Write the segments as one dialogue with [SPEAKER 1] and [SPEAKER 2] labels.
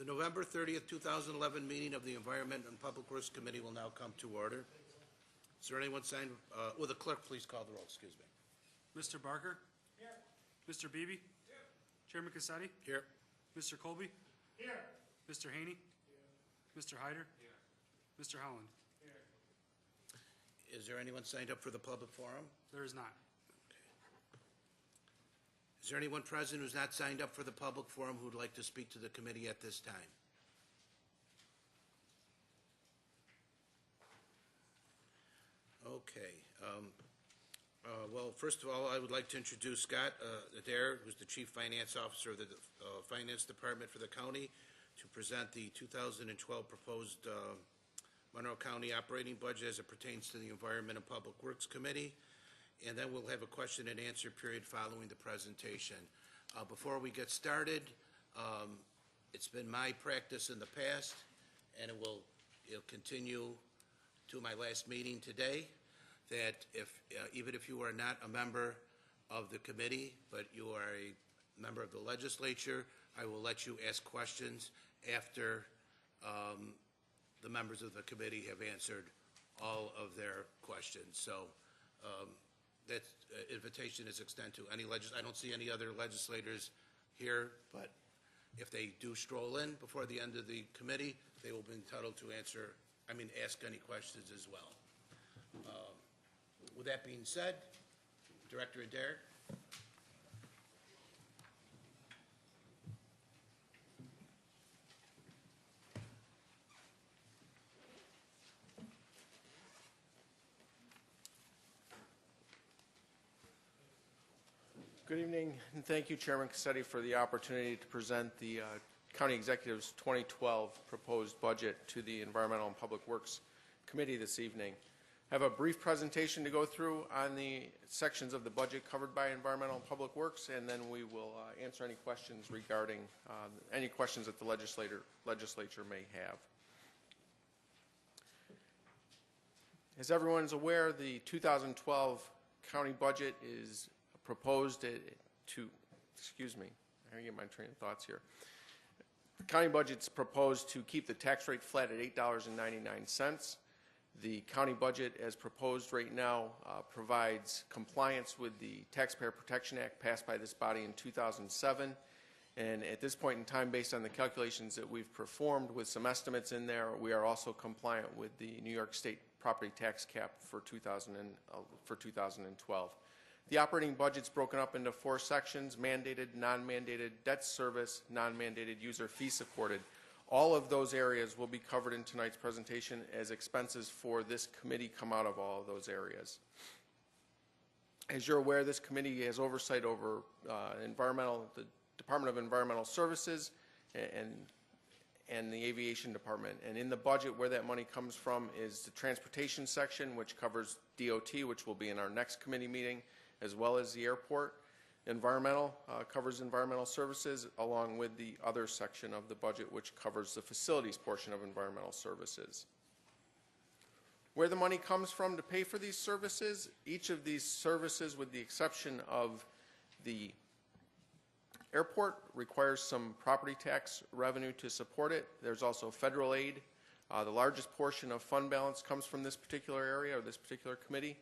[SPEAKER 1] The November 30th, 2011 meeting of the Environment and Public Works Committee will now come to order. Is there anyone signed? Will the clerk please call the roll? Excuse me.
[SPEAKER 2] Mr. Barker? Here. Mr. Beebe? Here. Chairman Cassetti?
[SPEAKER 1] Here.
[SPEAKER 2] Mr. Colby?
[SPEAKER 3] Here.
[SPEAKER 2] Mr. Haney? Here. Mr. Hyder?
[SPEAKER 3] Here.
[SPEAKER 2] Mr. Holland?
[SPEAKER 1] Is there anyone signed up for the public forum?
[SPEAKER 2] There is not.
[SPEAKER 1] Is there anyone present who's not signed up for the public forum who'd like to speak to the committee at this time? Okay. Well, first of all, I would like to introduce Scott Adair, who's the Chief Finance Officer of the Finance Department for the county, to present the 2012 proposed Monroe County operating budget as it pertains to the Environment and Public Works Committee. And then we'll have a question and answer period following the presentation. Before we get started, it's been my practice in the past, and it'll continue to my last meeting today, that even if you are not a member of the committee, but you are a member of the legislature, I will let you ask questions after the members of the committee have answered all of their questions. So that invitation is extended to any I don't see any other legislators here, but if they do stroll in before the end of the committee, they will be entitled to ask any questions as well. With that being said, Director Adair.
[SPEAKER 4] Good evening, and thank you, Chairman Cassetti, for the opportunity to present the County Executive's 2012 proposed budget to the Environmental and Public Works Committee this evening. I have a brief presentation to go through on the sections of the budget covered by Environmental and Public Works, and then we will answer any questions regarding any questions that the legislature may have. As everyone is aware, the 2012 county budget is proposed to, excuse me, I'm going to get my train of thoughts here. The county budget's proposed to keep the tax rate flat at $8.99. The county budget, as proposed right now, provides compliance with the Taxpayer Protection Act passed by this body in 2007. And at this point in time, based on the calculations that we've performed with some estimates in there, we are also compliant with the New York State property tax cap for 2012. The operating budget's broken up into 4 sections: mandated, non-mandated, debt service, non-mandated, user fee supported. All of those areas will be covered in tonight's presentation as expenses for this committee come out of all of those areas. As you're aware, this committee has oversight over the Department of Environmental Services and the Aviation Department. And in the budget, where that money comes from is the transportation section, which covers DOT, which will be in our next committee meeting, as well as the airport. Environmental covers environmental services, along with the other section of the budget, which covers the facilities portion of environmental services. Where the money comes from to pay for these services, each of these services, with the exception of the airport, requires some property tax revenue to support it. There's also federal aid. The largest portion of fund balance comes from this particular area or this particular committee.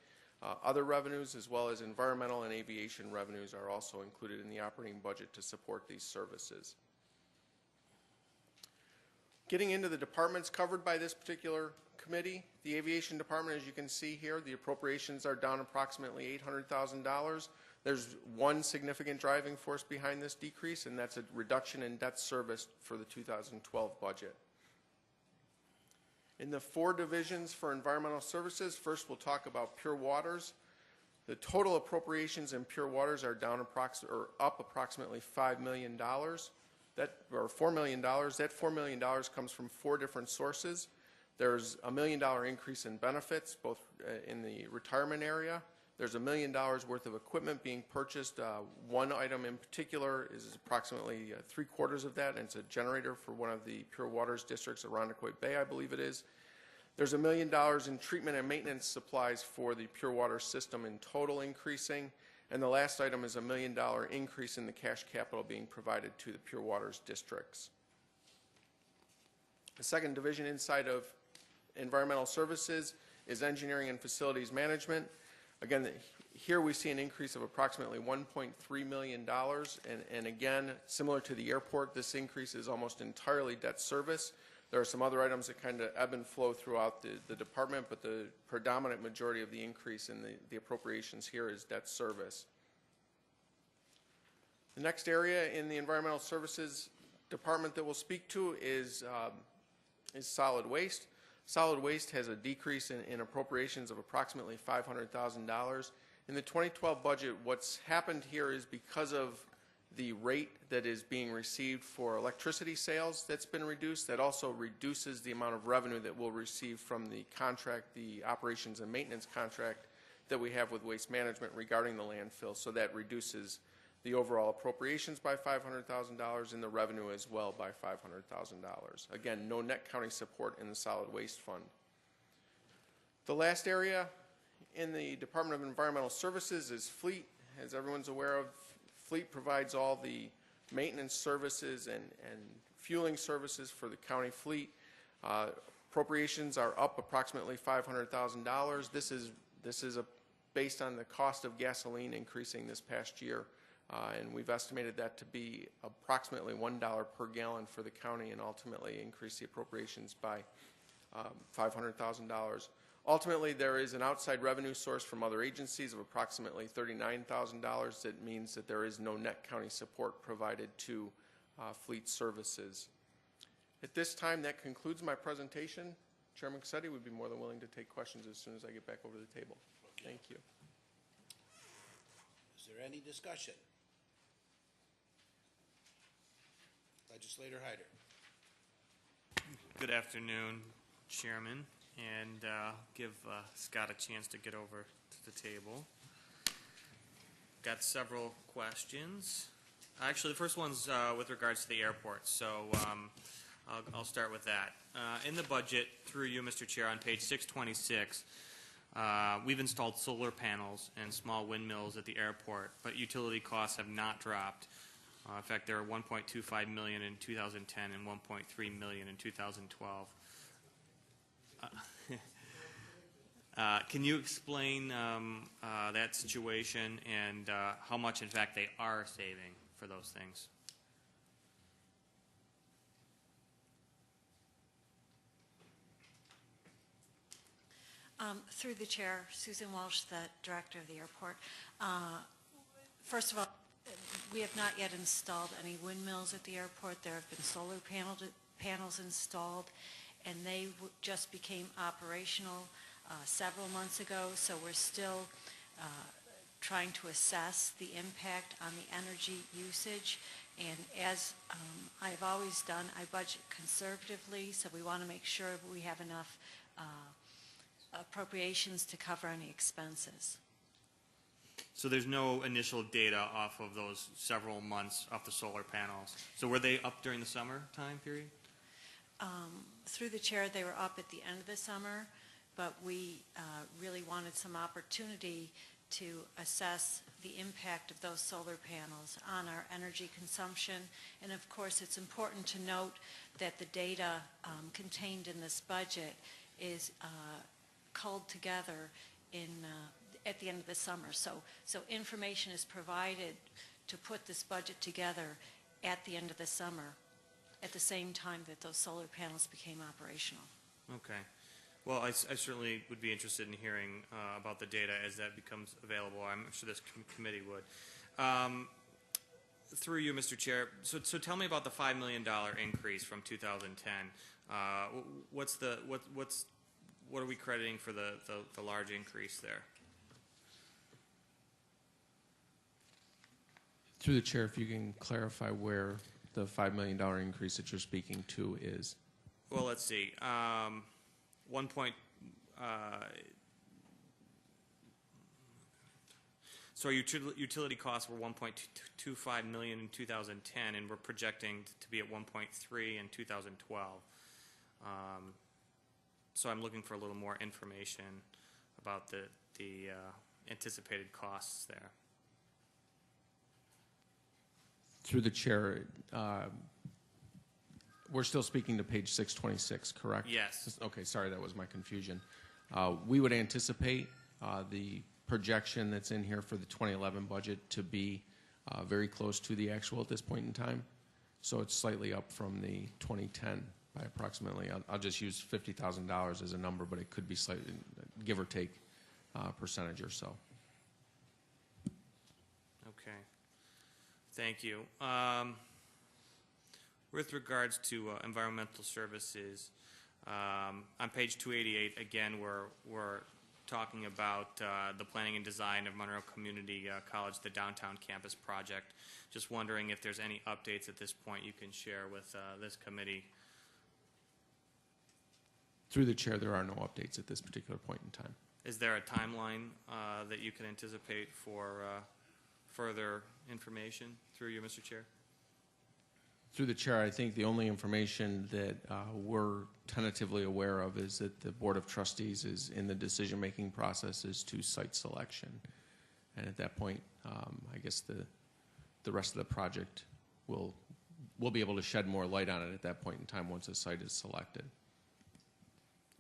[SPEAKER 4] Other revenues, as well as environmental and aviation revenues, are also included in the operating budget to support these services. Getting into the departments covered by this particular committee, the Aviation Department, as you can see here, the appropriations are down approximately $800,000. There's one significant driving force behind this decrease, and that's a reduction in debt service for the 2012 budget. In the 4 divisions for environmental services, first we'll talk about Pure Waters. The total appropriations in Pure Waters are up approximately $5 million. $4 million. That $4 million comes from 4 different sources. There's a $1 million increase in benefits, both in the retirement area. There's $1 million worth of equipment being purchased. One item in particular is approximately 3/4 of that, and it's a generator for one of the Pure Waters districts, Irondequoit Bay, I believe it is. There's $1 million in treatment and maintenance supplies for the Pure Water system in total increasing. And the last item is $1 million increase in the cash capital being provided to the Pure Waters districts. The second division inside of environmental services is engineering and facilities management. Again, here we see an increase of approximately $1.3 million. And again, similar to the airport, this increase is almost entirely debt service. There are some other items that kind of ebb and flow throughout the department, but the predominant majority of the increase in the appropriations here is debt service. The next area in the environmental services department that we'll speak to is solid waste. Solid waste has a decrease in appropriations of approximately $500,000. In the 2012 budget, what's happened here is because of the rate that is being received for electricity sales that's been reduced, that also reduces the amount of revenue that we'll receive from the contract, the operations and maintenance contract that we have with Waste Management regarding the landfill. So that reduces the overall appropriations by $500,000 and the revenue as well by $500,000. Again, no net county support in the solid waste fund. The last area in the Department of Environmental Services is fleet. As everyone's aware of, fleet provides all the maintenance services and fueling services for the county fleet. Appropriations are up approximately $500,000. This is based on the cost of gasoline increasing this past year. And we've estimated that to be approximately $1 per gallon for the county and ultimately increase the appropriations by $500,000. Ultimately, there is an outside revenue source from other agencies of approximately $39,000. That means that there is no net county support provided to fleet services. At this time, that concludes my presentation. Chairman Cassetti would be more than willing to take questions as soon as I get back over the table. Okay. Thank you.
[SPEAKER 1] Is there any discussion? Legislator Hyder.
[SPEAKER 2] Good afternoon, Chairman, and give Scott a chance to get over to the table. Got several questions. Actually, the first one's with regards to the airport, so I'll start with that. In the budget, through you, Mr. Chair, on page 626, we've installed solar panels and small windmills at the airport, but utility costs have not dropped. In fact, there are $1.25 million in 2010 and $1.3 million in 2012. Can you explain that situation and how much, in fact, they are saving for those things?
[SPEAKER 3] Through the chair, Susan Walsh, the director of the airport. First of all, we have not yet installed any windmills at the airport. There have been solar panels installed, and they just became operational several months ago, so we're still trying to assess the impact on the energy usage. And as I've always done, I budget conservatively, so we want to make sure we have enough appropriations to cover any expenses.
[SPEAKER 2] So there's no initial data off of those several months off the solar panels. So were they up during the summer time period?
[SPEAKER 3] Through the chair, they were up at the end of the summer, but we really wanted some opportunity to assess the impact of those solar panels on our energy consumption. And of course, it's important to note that the data contained in this budget is culled together at the end of the summer. So information is provided to put this budget together at the end of the summer, at the same time that those solar panels became operational.
[SPEAKER 2] Okay. Well, I certainly would be interested in hearing about the data as that becomes available. I'm sure this committee would. Through you, Mr. Chair, so tell me about the $5 million increase from 2010. What are we crediting for the large increase there?
[SPEAKER 4] Through the chair, if you can clarify where the $5 million increase that you're speaking to is.
[SPEAKER 2] Well, let's see. So our utility costs were $1.25 million in 2010, and we're projecting to be at $1.3 in 2012. So I'm looking for a little more information about the anticipated costs there.
[SPEAKER 4] Through the chair, We're still speaking to page 626, correct?
[SPEAKER 2] Yes.
[SPEAKER 4] Okay, sorry, that was my confusion. We would anticipate the projection that's in here for the 2011 budget to be very close to the actual at this point in time. So it's slightly up from the 2010 by approximately, I'll just use $50,000 as a number, but it could be slightly, give or take, percentage or so.
[SPEAKER 2] Okay. Thank you. With regards to environmental services, on page 288, again, we're talking about the planning and design of Monroe Community College, the downtown campus project. Just wondering if there's any updates at this point you can share with this committee.
[SPEAKER 4] Through the chair, there are no updates at this particular point in time.
[SPEAKER 2] Is there a timeline that you can anticipate for further information through you, Mr. Chair?
[SPEAKER 4] Through the chair, I think the only information that we're tentatively aware of is that the Board of Trustees is in the decision-making process as to site selection. And at that point, I guess the rest of the project we'll be able to shed more light on it at that point in time once a site is selected.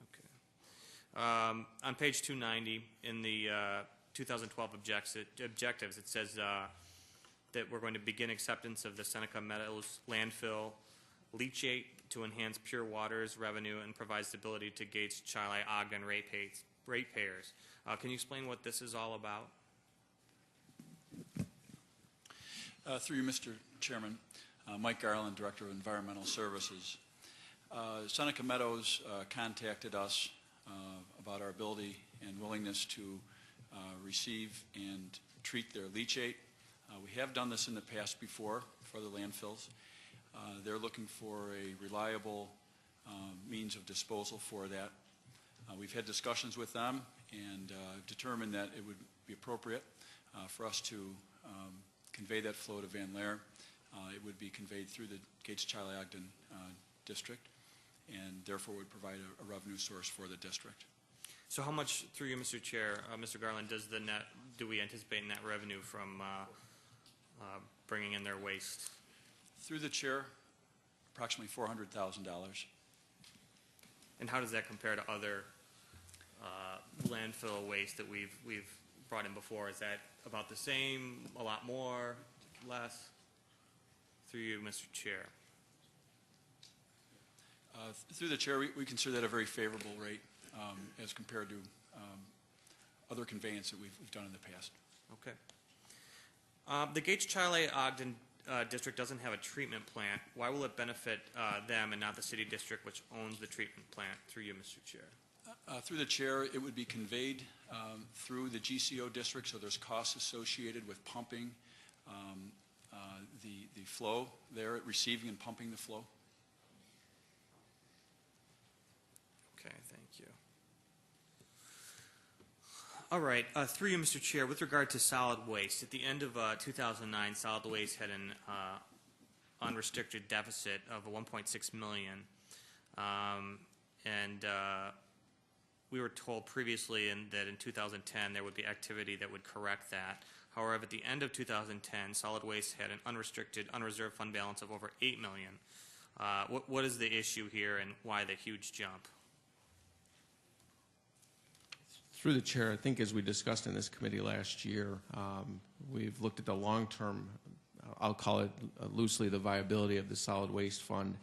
[SPEAKER 2] Okay. On page 290, in the 2012 objectives, it says that we're going to begin acceptance of the Seneca Meadows landfill leachate to enhance pure waters revenue and provide stability to Gates, Chile, Ogden ratepayers. Can you explain what this is all about?
[SPEAKER 5] Through you, Mr. Chairman, Mike Garland, Director of Environmental Services. Seneca Meadows contacted us about our ability and willingness to receive and treat their leachate. We have done this in the past before for the landfills. They're looking for a reliable means of disposal for that. We've had discussions with them and determined that it would be appropriate for us to convey that flow to Van Laer. It would be conveyed through the Gates-Chile-Ogden district and therefore would provide a revenue source for the district.
[SPEAKER 2] So how much, through you, Mr. Chair, Mr. Garland, do we anticipate net revenue from bringing in their waste?
[SPEAKER 5] Through the chair, approximately $400,000.
[SPEAKER 2] And how does that compare to other landfill waste that we've brought in before? Is that about the same, a lot more, less? Through you, Mr. Chair.
[SPEAKER 5] Through the chair, we consider that a very favorable rate as compared to other conveyance that we've done in the past.
[SPEAKER 2] Okay. The Gates-Chile-Ogden district doesn't have a treatment plant. Why will it benefit them and not the city district, which owns the treatment plant? Through you, Mr. Chair.
[SPEAKER 5] Through the chair, it would be conveyed through the GCO district, so there's costs associated with pumping the flow there, receiving and pumping the flow.
[SPEAKER 2] Okay, thank you. All right, through you, Mr. Chair, with regard to solid waste, at the end of 2009, solid waste had an unrestricted deficit of $1.6 million. We were told previously that in 2010 there would be activity that would correct that. However, at the end of 2010, solid waste had an unrestricted, unreserved fund balance of over $8 million. What is the issue here and why the huge jump?
[SPEAKER 4] Through the chair, I think as we discussed in this committee last year, we've looked at the long-term, I'll call it loosely, the viability of the solid waste fund.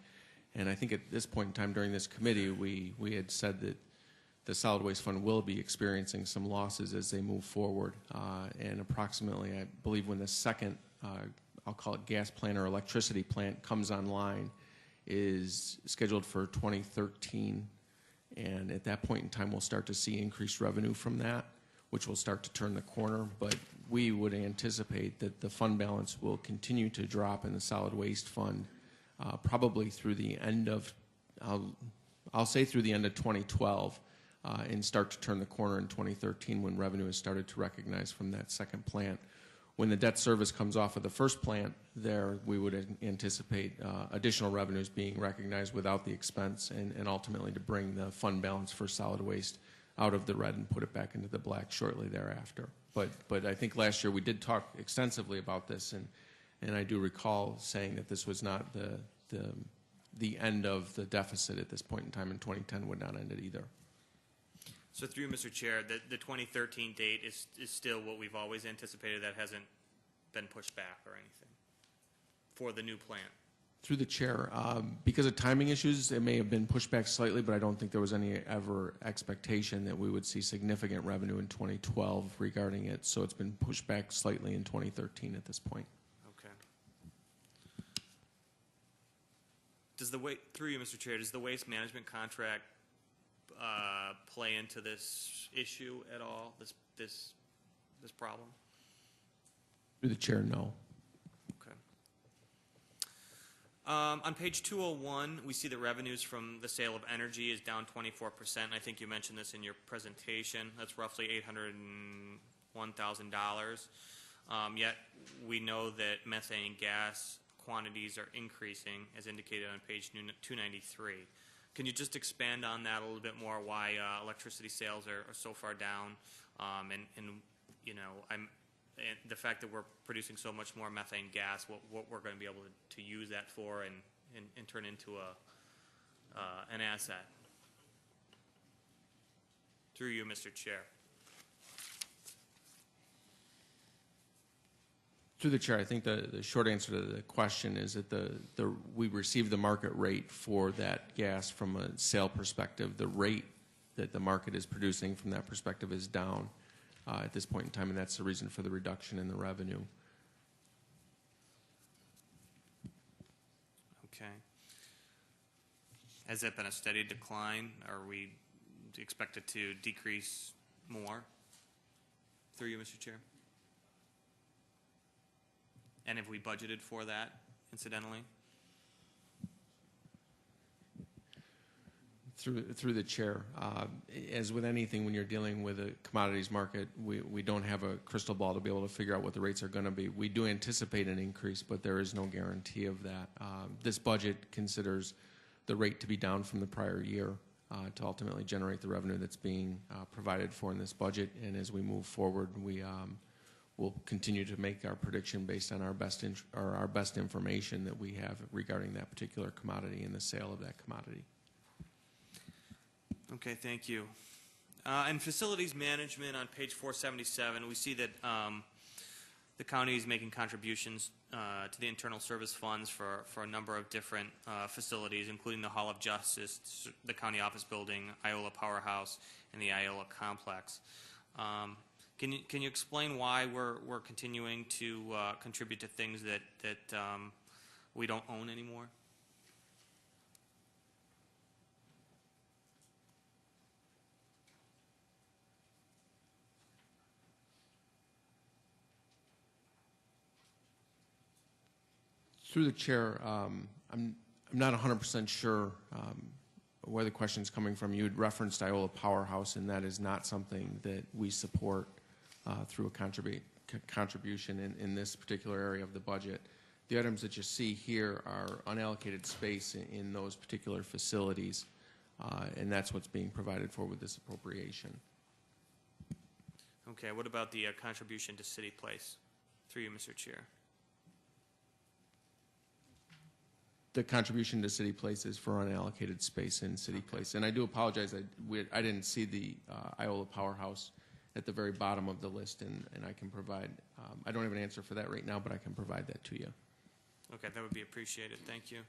[SPEAKER 4] And I think at this point in time during this committee, we had said that the solid waste fund will be experiencing some losses as they move forward. And approximately, I believe when the second, I'll call it gas plant or electricity plant comes online, is scheduled for 2013. And at that point in time, we'll start to see increased revenue from that, which will start to turn the corner. But we would anticipate that the fund balance will continue to drop in the solid waste fund probably through the end of, I'll say through the end of 2012, and start to turn the corner in 2013 when revenue is started to recognize from that second plant. When the debt service comes off of the first plant, there we would anticipate additional revenues being recognized without the expense and ultimately to bring the fund balance for solid waste out of the red and put it back into the black shortly thereafter. But I think last year we did talk extensively about this, and I do recall saying that this was not the the end of the deficit at this point in time, and 2010 would not end it either.
[SPEAKER 2] So through you, Mr. Chair, the 2013 date is still what we've always anticipated. That hasn't been pushed back or anything for the new plant.
[SPEAKER 4] Through the chair, because of timing issues, it may have been pushed back slightly, but I don't think there was any ever expectation that we would see significant revenue in 2012 regarding it. So it's been pushed back slightly in 2013 at this point.
[SPEAKER 2] Okay. Through you, Mr. Chair, does the waste management contract play into this issue at all? This problem?
[SPEAKER 4] Through the chair, no.
[SPEAKER 2] On page 201, we see that revenues from the sale of energy is down 24%. I think you mentioned this in your presentation. That's roughly $801,000. Yet we know that methane gas quantities are increasing, as indicated on page 293. Can you just expand on that a little bit more? Why electricity sales are so far down, and you know, and the fact that we're producing so much more methane gas, what we're going to be able to use that for and turn into an asset. Through you, Mr. Chair.
[SPEAKER 4] Through the chair, I think the short answer to the question is that we receive the market rate for that gas from a sale perspective. The rate that the market is producing from that perspective is down at this point in time, and that's the reason for the reduction in the revenue.
[SPEAKER 2] Okay. Has that been a steady decline? Are we expected to decrease more? Through you, Mr. Chair. And have we budgeted for that, incidentally?
[SPEAKER 4] Through the chair, as with anything, when you're dealing with a commodities market, we don't have a crystal ball to be able to figure out what the rates are going to be. We do anticipate an increase, but there is no guarantee of that. This budget considers the rate to be down from the prior year to ultimately generate the revenue that's being provided for in this budget. And as we move forward, we will continue to make our prediction based on our best information that we have regarding that particular commodity and the sale of that commodity.
[SPEAKER 2] Okay, thank you. And facilities management on page 477, we see that the county is making contributions to the internal service funds for a number of different facilities, including the Hall of Justice, the county office building, Iola Powerhouse, and the Iola Complex. Can you explain why we're continuing to contribute to things that we don't own anymore?
[SPEAKER 4] Through the chair, I'm not 100% sure where the question is coming from. You had referenced Iola Powerhouse, and that is not something that we support through a contribution in this particular area of the budget. The items that you see here are unallocated space in those particular facilities, and that's what's being provided for with this appropriation.
[SPEAKER 2] Okay, what about the contribution to City Place? Through you, Mr. Chair.
[SPEAKER 4] The contribution to City Place is for unallocated space in City Place. And I do apologize, I didn't see the Iola Powerhouse at the very bottom of the list, and I can provide, I don't have an answer for that right now, but I can provide that to you.
[SPEAKER 2] Okay, that would be appreciated. Thank you.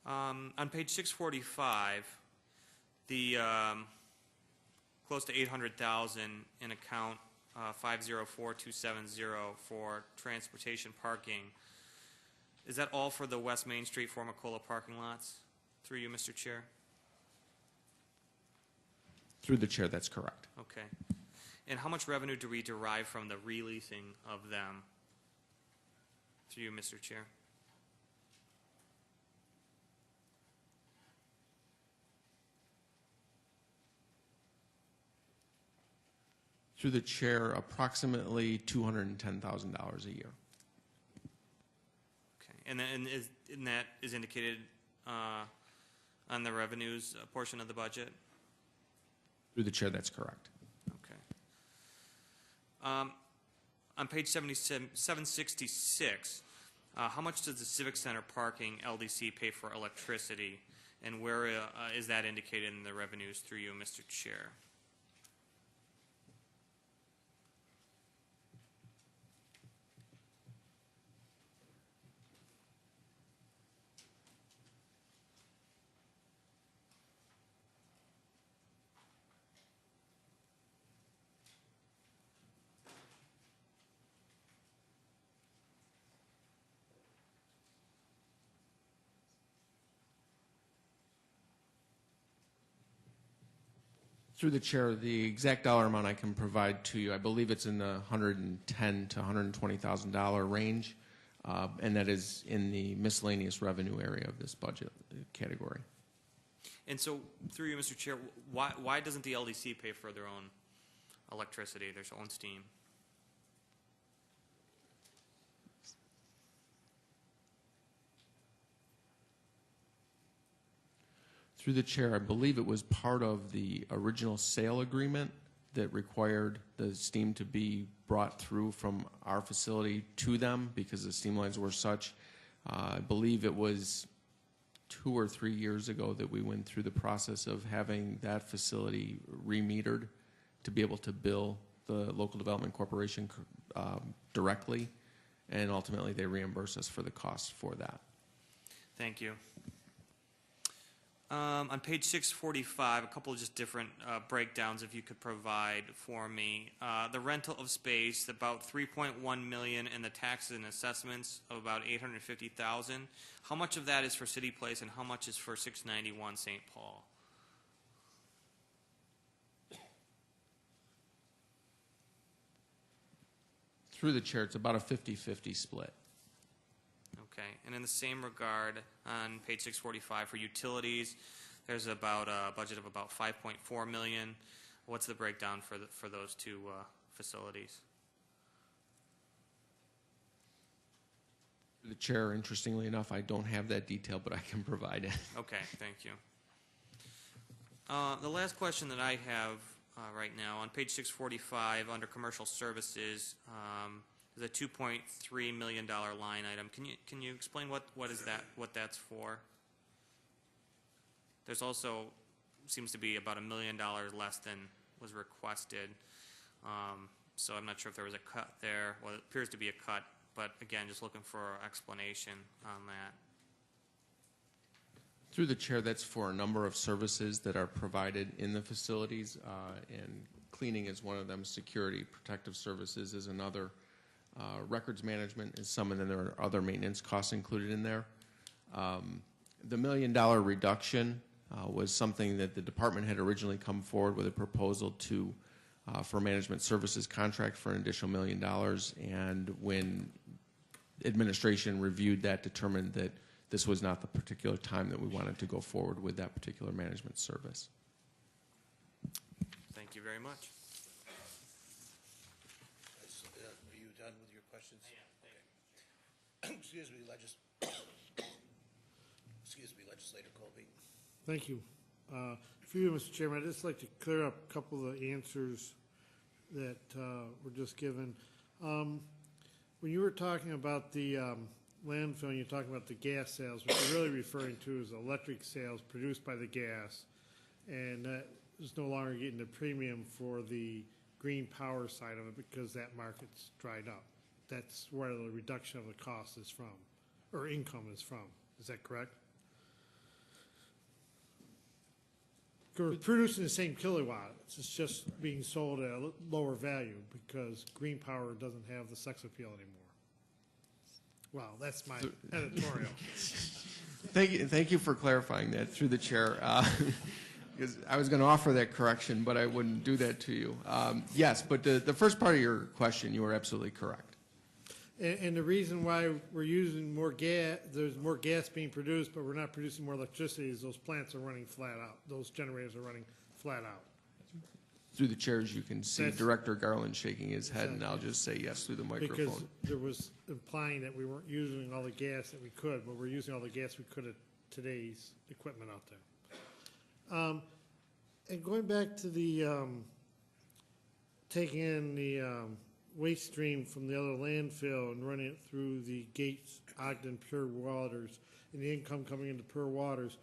[SPEAKER 2] On page 645, the close to $800,000 in account 504270 for transportation parking. Is that all for the West Main Street Formicola parking lots? Through you, Mr. Chair.
[SPEAKER 4] Through the chair, that's correct.
[SPEAKER 2] Okay. And how much revenue do we derive from the releasing of them? Through you, Mr. Chair.
[SPEAKER 4] Through the chair, approximately $210,000 a year.
[SPEAKER 2] Okay. And that is indicated on the revenues portion of the budget? Through
[SPEAKER 4] the chair, that's correct.
[SPEAKER 2] Okay. On page 766, how much does the Civic Center parking LDC pay for electricity, and where is that indicated in the revenues through you, Mr. Chair?
[SPEAKER 4] Through the chair, the exact dollar amount I can provide to you, I believe it's in the $110,000 to $120,000 range, and that is in the miscellaneous revenue area of this budget category.
[SPEAKER 2] And so, through you, Mr. Chair, why doesn't the LDC pay for their own electricity, their own steam?
[SPEAKER 4] Through the chair, I believe it was part of the original sale agreement that required the steam to be brought through from our facility to them because the steam lines were such. I believe it was 2 or 3 years ago that we went through the process of having that facility remetered to be able to bill the local development corporation directly, and ultimately they reimburse us for the costs for that.
[SPEAKER 2] Thank you. On page 645, a couple of just different breakdowns, if you could provide for me. The rental of space, about $3.1 million, and the taxes and assessments of about $850,000. How much of that is for City Place, and how much is for 691 St. Paul?
[SPEAKER 4] Through the chair, it's about a 50-50 split.
[SPEAKER 2] Okay, and in the same regard, on page 645 for utilities, there's about a budget of about $5.4 million. What's the breakdown for those two facilities?
[SPEAKER 4] Through the chair, interestingly enough, I don't have that detail, but I can provide it.
[SPEAKER 2] Okay, thank you. The last question that I have right now, on page 645, under commercial services, there's a $2.3 million line item. Can you explain what that's for? There's also seems to be about $1 million less than was requested. So I'm not sure if there was a cut there. Well, it appears to be a cut, but again, just looking for an explanation on that.
[SPEAKER 4] Through the chair, that's for a number of services that are provided in the facilities, and cleaning is one of them. Security, protective services is another. Records management is some, and then there are other maintenance costs included in there. The $1 million reduction was something that the department had originally come forward with a proposal to for a management services contract for an additional $1 million, and when administration reviewed that, determined that this was not the particular time that we wanted to go forward with that particular management service.
[SPEAKER 2] Thank you very much.
[SPEAKER 1] Are you done with your questions?
[SPEAKER 2] I am.
[SPEAKER 1] Okay. Excuse me, Legislator Colby.
[SPEAKER 6] Thank you. For you, Mr. Chairman, I'd just like to clear up a couple of the answers that were just given. When you were talking about the landfill, and you're talking about the gas sales, what you're really referring to is electric sales produced by the gas, and that is no longer getting the premium for the green power side of it because that market's dried up. That's where the reduction of the cost is from, or income is from. Is that correct? We're producing the same kilowatts. It's just being sold at a lower value because green power doesn't have the sex appeal anymore. Well, that's my editorial.
[SPEAKER 4] Thank you for clarifying that through the chair. Because I was going to offer that correction, but I wouldn't do that to you. Yes, but the first part of your question, you are absolutely correct.
[SPEAKER 6] And the reason why we're using more gas, there's more gas being produced, but we're not producing more electricity, is those plants are running flat out. Those generators are running flat out.
[SPEAKER 4] Through the chairs, you can see Director Garland shaking his head, and I'll just say yes through the microphone.
[SPEAKER 6] Because there was implying that we weren't using all the gas that we could, but we're using all the gas we could at today's equipment out there. And going back to the taking in the waste stream from the other landfill and running it through the Gates Ogden Pure Waters, and the income coming into Pure Waters.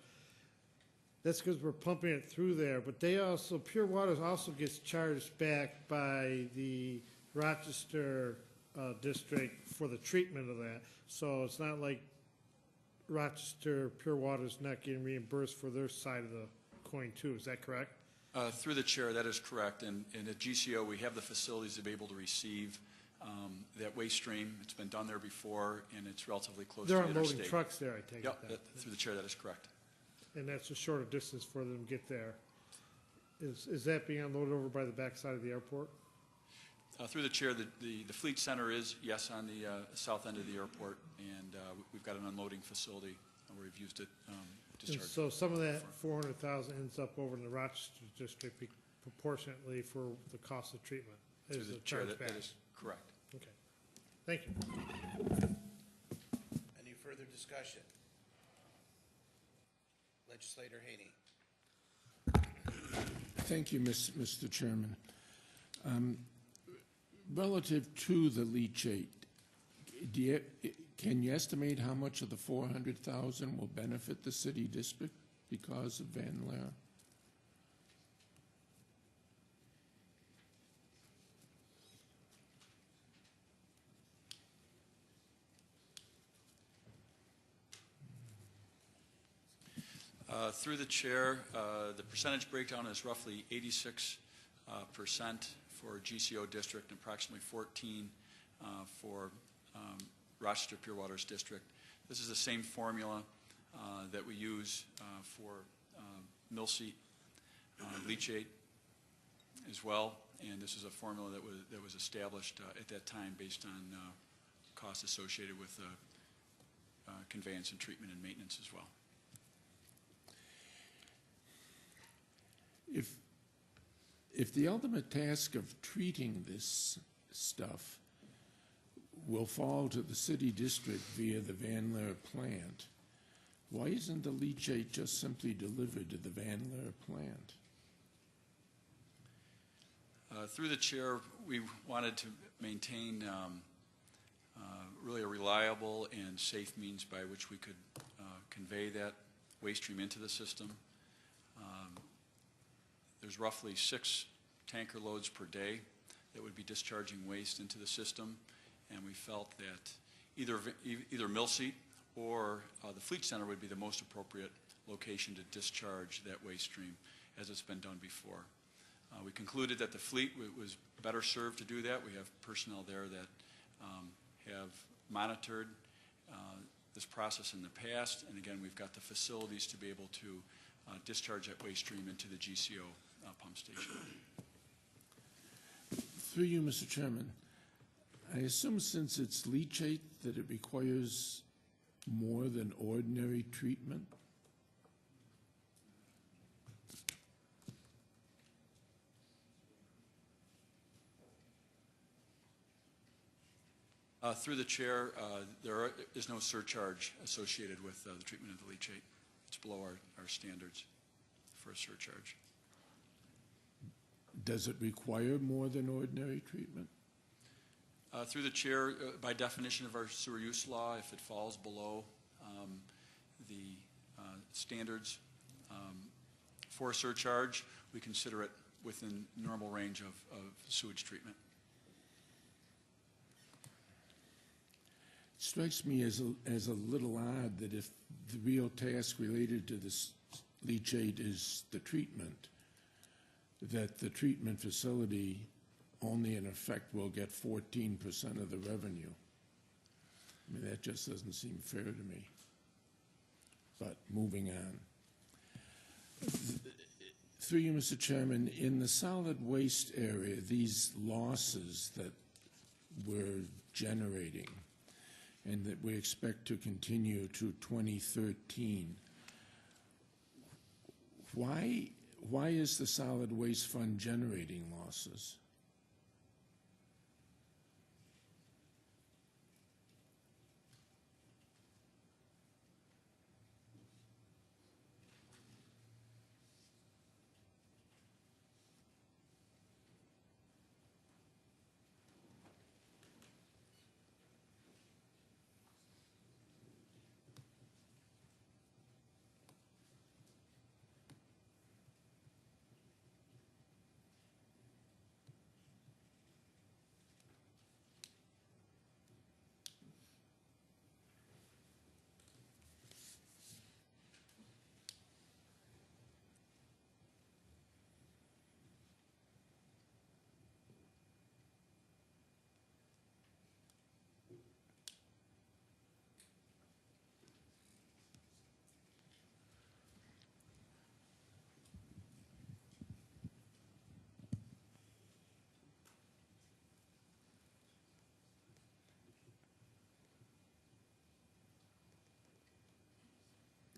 [SPEAKER 6] That's because we're pumping it through there, but they also, Pure Waters also gets charged back by the Rochester district for the treatment of that. So it's not like Rochester Pure Water's not getting reimbursed for their side of the coin too. Is that correct?
[SPEAKER 5] Through the chair, that is correct. And at GCO, we have the facilities to be able to receive that waste stream. It's been done there before, and it's relatively close to
[SPEAKER 6] They're
[SPEAKER 5] the
[SPEAKER 6] unloading
[SPEAKER 5] interstate.
[SPEAKER 6] trucks there, I take it.
[SPEAKER 5] Yep,
[SPEAKER 6] then.
[SPEAKER 5] through the chair, that is correct.
[SPEAKER 6] And that's a shorter distance for them to get there. Is that being unloaded over by the backside of the airport?
[SPEAKER 5] Through the chair, the fleet center is, yes, on the south end of the airport, and we've got an unloading facility where we've used it
[SPEAKER 6] And
[SPEAKER 5] discharge.
[SPEAKER 6] so some of that 400,000 ends up over in the Rochester district proportionately for the cost of treatment.
[SPEAKER 5] Through
[SPEAKER 6] Is
[SPEAKER 5] the
[SPEAKER 6] it
[SPEAKER 5] chair,
[SPEAKER 6] charged
[SPEAKER 5] that
[SPEAKER 6] back?
[SPEAKER 5] is correct.
[SPEAKER 6] Okay. Thank you.
[SPEAKER 1] Any further discussion? Legislator Haney.
[SPEAKER 7] Thank you, Mr. Chairman. Relative to the leachate, can you estimate how much of the 400,000 will benefit the city district because of Van Laer?
[SPEAKER 5] Through the chair, the percentage breakdown is roughly 86% for GCO district and approximately 14 for Rochester Pure Waters district. This is the same formula that we use for mill seat leachate as well, and this is a formula that was established at that time based on costs associated with conveyance and treatment and maintenance as well.
[SPEAKER 7] If the ultimate task of treating this stuff will fall to the city district via the Van Laer plant, why isn't the leachate just simply delivered to the Van Laer plant?
[SPEAKER 5] Through the chair, we wanted to maintain really a reliable and safe means by which we could convey that waste stream into the system. There's roughly 6 tanker loads per day that would be discharging waste into the system, and we felt that either mill seat or the fleet center would be the most appropriate location to discharge that waste stream as it's been done before. We concluded that the fleet was better served to do that. We have personnel there that have monitored this process in the past, and again, we've got the facilities to be able to discharge that waste stream into the GCO pump station.
[SPEAKER 7] Through you, Mr. Chairman, I assume since it's leachate that it requires more than ordinary treatment?
[SPEAKER 5] Through the chair, there is no surcharge associated with the treatment of the leachate. It's below our standards for a surcharge.
[SPEAKER 7] Does it require more than ordinary treatment?
[SPEAKER 5] Through the chair, by definition of our sewer use law, if it falls below the standards for a surcharge, we consider it within normal range of sewage treatment.
[SPEAKER 7] It strikes me as a little odd that if the real task related to this leachate is the treatment, that the treatment facility only in effect will get 14% of the revenue. I mean, that just doesn't seem fair to me. But moving on. Through you, Mr. Chairman, in the solid waste area, these losses that we're generating and that we expect to continue to 2013, why is the solid waste fund generating losses?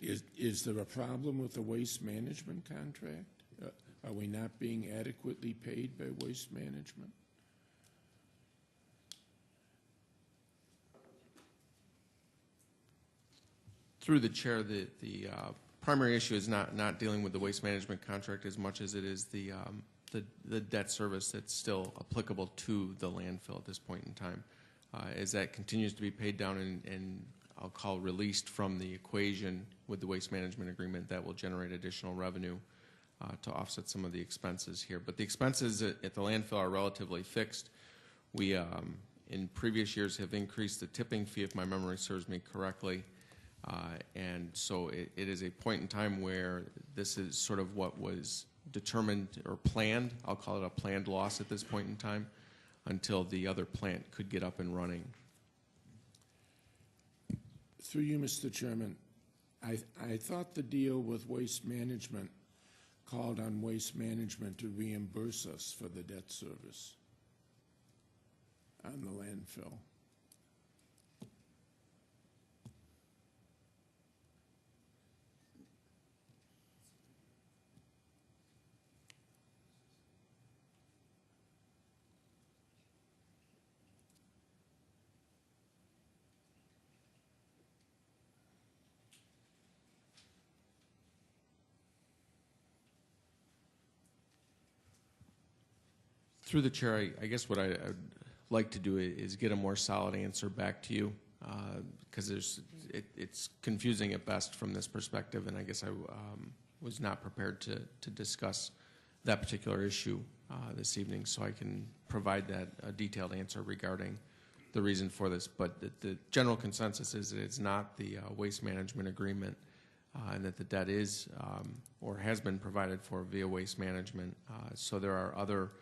[SPEAKER 7] Is there a problem with the waste management contract? Are we not being adequately paid by waste management?
[SPEAKER 4] Through the chair, the primary issue is not dealing with the waste management contract as much as it is the debt service that's still applicable to the landfill at this point in time. As that continues to be paid down and I'll call released from the equation with the waste management agreement, that will generate additional revenue to offset some of the expenses here. But the expenses at the landfill are relatively fixed. We, in previous years, have increased the tipping fee, if my memory serves me correctly. And so it is a point in time where this is sort of what was determined or planned. I'll call it a planned loss at this point in time until the other plant could get up and running.
[SPEAKER 7] Through you, Mr. Chairman, I thought the deal with waste management called on waste management to reimburse us for the debt service on the landfill.
[SPEAKER 4] Through the chair, I guess what I'd like to do is get a more solid answer back to you, because it's confusing at best from this perspective, and I guess I was not prepared to discuss that particular issue this evening, so I can provide that a detailed answer regarding the reason for this. But the general consensus is that it's not the waste management agreement, and that the debt is or has been provided for via waste management. So there are other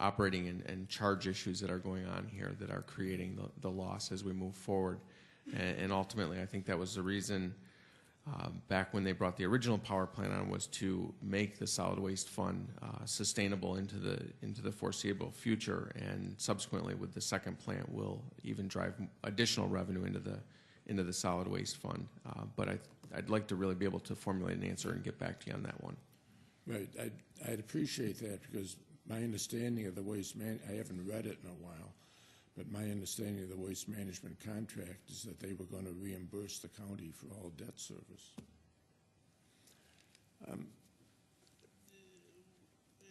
[SPEAKER 4] operating and charge issues that are going on here that are creating the loss as we move forward. And ultimately, I think that was the reason back when they brought the original power plant on, was to make the solid waste fund sustainable into the foreseeable future, and subsequently with the second plant will even drive additional revenue into the solid waste fund. But I'd like to really be able to formulate an answer and get back to you on that one.
[SPEAKER 7] Right. I'd appreciate that, because my understanding of the I haven't read it in a while, but my understanding of the waste management contract is that they were going to reimburse the county for all debt service.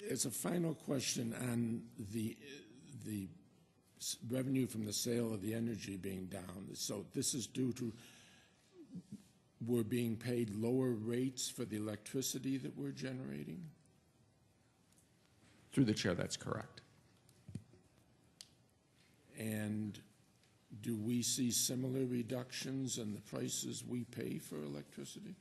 [SPEAKER 7] As a final question on the revenue from the sale of the energy being down, so this is due to we're being paid lower rates for the electricity that we're generating?
[SPEAKER 4] Through the chair, that's correct.
[SPEAKER 7] And do we see similar reductions in the prices we pay for electricity?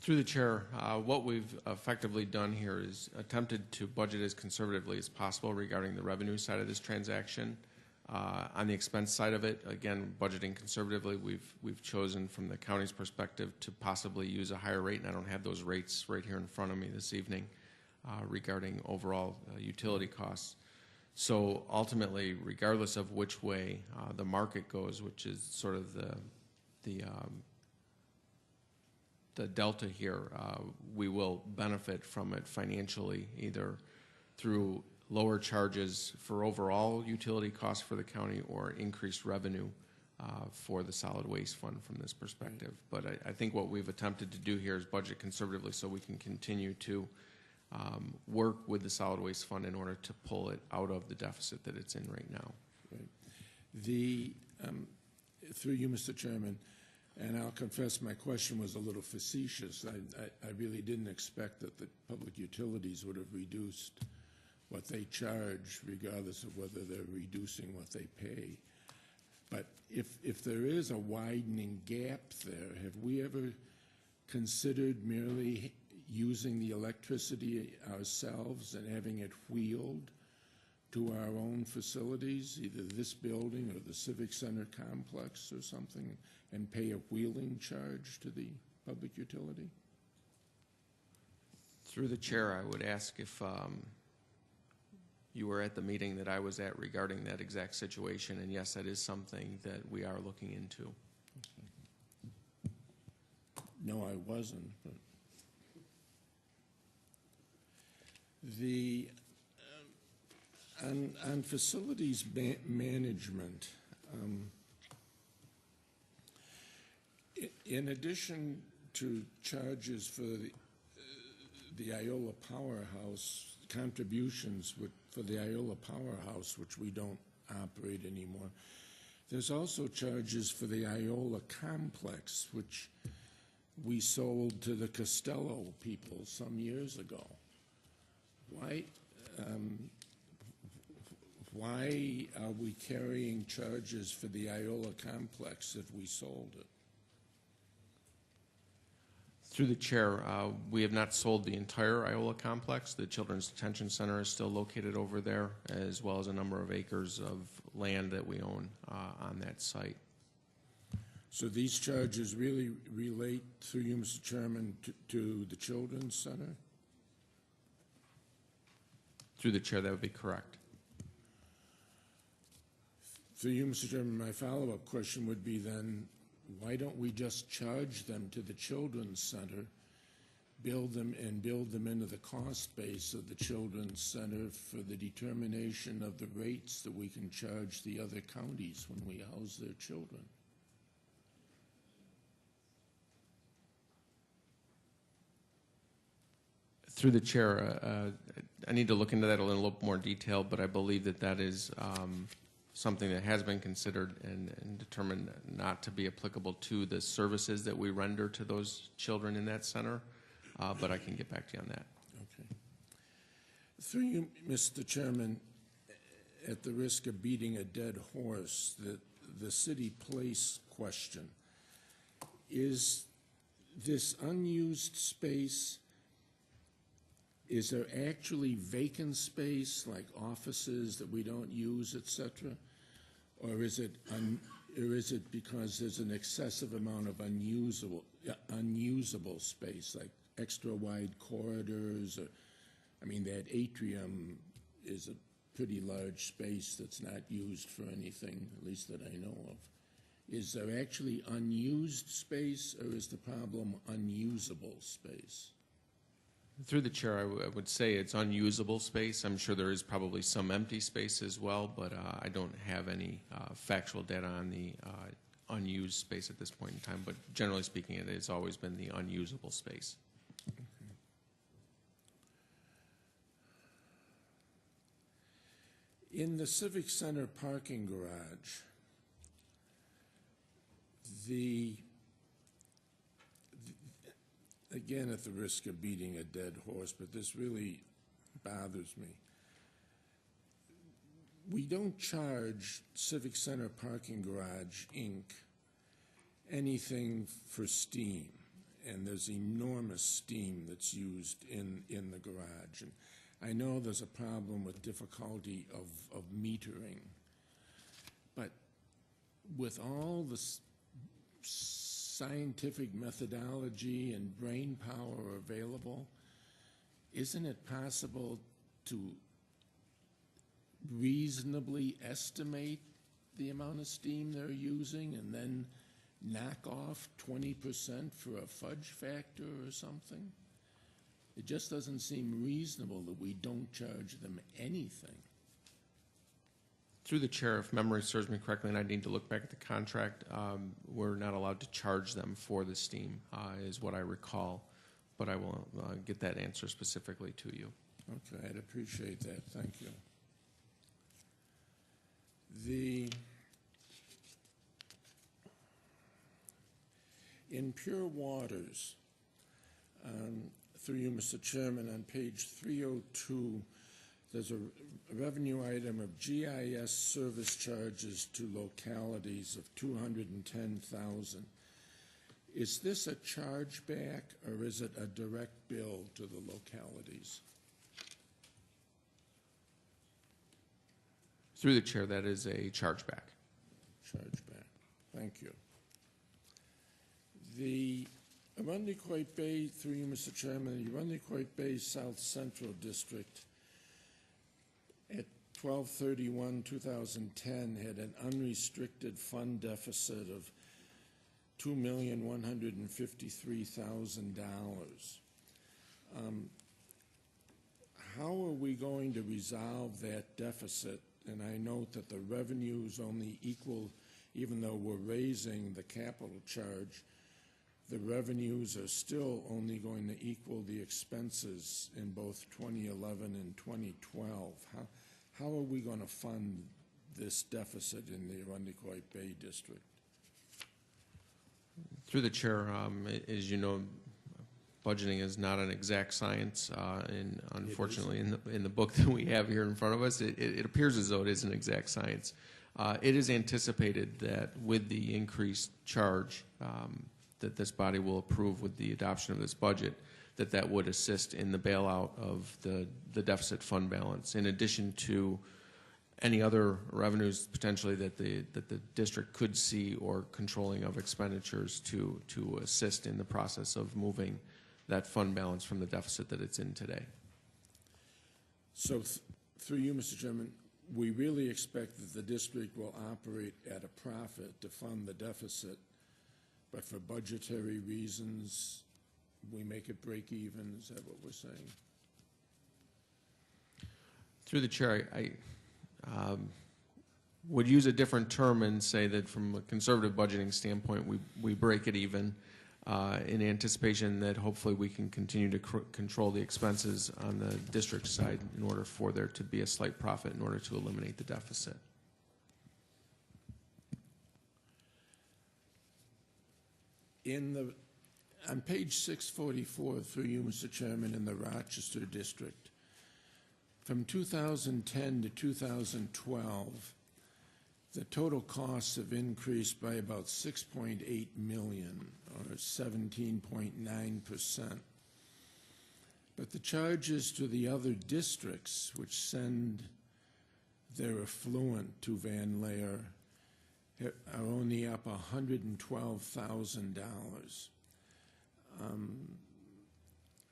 [SPEAKER 4] Through the chair, what we've effectively done here is attempted to budget as conservatively as possible regarding the revenue side of this transaction. On the expense side of it, again, budgeting conservatively, we've chosen from the county's perspective to possibly use a higher rate, and I don't have those rates right here in front of me this evening regarding overall utility costs. So ultimately, regardless of which way the market goes, which is sort of the delta here, we will benefit from it financially, either through lower charges for overall utility costs for the county or increased revenue for the solid waste fund from this perspective. But I think what we've attempted to do here is budget conservatively so we can continue to work with the solid waste fund in order to pull it out of the deficit that it's in right now.
[SPEAKER 7] Right. Through you, Mr. Chairman, and I'll confess my question was a little facetious. I really didn't expect that the public utilities would have reduced what they charge regardless of whether they're reducing what they pay. But if there is a widening gap there, have we ever considered merely using the electricity ourselves and having it wheeled to our own facilities, either this building or the Civic Center complex or something, and pay a wheeling charge to the public utility?
[SPEAKER 4] Through the chair, I would ask if you were at the meeting that I was at regarding that exact situation, and yes, that is something that we are looking into.
[SPEAKER 7] No, I wasn't, but the on facilities management, in addition to charges for the Iola Powerhouse, contributions for the Iola Powerhouse, which we don't operate anymore, there's also charges for the Iola Complex, which we sold to the Costello people some years ago. Why are we carrying charges for the Iola Complex if we sold it?
[SPEAKER 4] Through the chair, we have not sold the entire Iola complex. The Children's Detention Center is still located over there, as well as a number of acres of land that we own on that site.
[SPEAKER 7] So these charges really relate, through you, Mr. Chairman, to the Children's Center?
[SPEAKER 4] Through the chair, that would be correct.
[SPEAKER 7] Through you, Mr. Chairman, my follow-up question would be then, why don't we just charge them to the Children's Center, build them into the cost base of the Children's Center for the determination of the rates that we can charge the other counties when we house their children?
[SPEAKER 4] Through the chair, I need to look into that in a little more detail, but I believe that that is something that has been considered and determined not to be applicable to the services that we render to those children in that center, but I can get back to you on that.
[SPEAKER 7] Okay. Through you, Mr. Chairman, at the risk of beating a dead horse, the city place question, is this unused space, is there actually vacant space like offices that we don't use, et cetera? Or is it because there's an excessive amount of unusable space, like extra wide corridors? Or, I mean, that atrium is a pretty large space that's not used for anything, at least that I know of. Is there actually unused space, or is the problem unusable space?
[SPEAKER 4] Through the chair, I would say it's unusable space. I'm sure there is probably some empty space as well, but I don't have any factual data on the unused space at this point in time. But generally speaking, it has always been the unusable space.
[SPEAKER 7] Okay. In the Civic Center parking garage, again, at the risk of beating a dead horse, but this really bothers me. We don't charge Civic Center Parking Garage, Inc. anything for steam, and there's enormous steam that's used in the garage. And I know there's a problem with difficulty of metering, but with all the scientific methodology and brain power available, isn't it possible to reasonably estimate the amount of steam they're using and then knock off 20% for a fudge factor or something? It just doesn't seem reasonable that we don't charge them anything.
[SPEAKER 4] Through the chair, if memory serves me correctly, and I need to look back at the contract, we're not allowed to charge them for the steam, is what I recall. But I will get that answer specifically to you.
[SPEAKER 7] Okay, I'd appreciate that. Thank you. In Pure Waters, through you, Mr. Chairman, on page 302, there's a revenue item of GIS service charges to localities of $210,000. is this a chargeback or is it a direct bill to the localities?
[SPEAKER 4] Through the chair, that is a chargeback.
[SPEAKER 7] Chargeback. Thank you. The Arundecoit Bay, through you, Mr. Chairman, the Arundecoit Bay South Central District at 12/31/2010 had an unrestricted fund deficit of $2,153,000. How are we going to resolve that deficit? And I note that the revenues only equal, even though we're raising the capital charge, the revenues are still only going to equal the expenses in both 2011 and 2012. How are we going to fund this deficit in the Arundecoit Bay District?
[SPEAKER 4] Through the chair, as you know, budgeting is not an exact science, and unfortunately, in the book that we have here in front of us, it appears as though it is an exact science. It is anticipated that with the increased charge that this body will approve with the adoption of this budget, that would assist in the bailout of the deficit fund balance, in addition to any other revenues potentially that the district could see, or controlling of expenditures to assist in the process of moving that fund balance from the deficit that it's in today.
[SPEAKER 7] So through you, Mr. Chairman, we really expect that the district will operate at a profit to fund the deficit, but for budgetary reasons, we make it break even. Is that what we're saying?
[SPEAKER 4] Through the chair, I would use a different term and say that from a conservative budgeting standpoint, we break it even in anticipation that hopefully we can continue to control the expenses on the district side in order for there to be a slight profit in order to eliminate the deficit.
[SPEAKER 7] On page 644, through you, Mr. Chairman, in the Rochester District, from 2010 to 2012, the total costs have increased by about $6.8 million, or 17.9%. But the charges to the other districts, which send their affluent to Van Laer, are only up $112,000,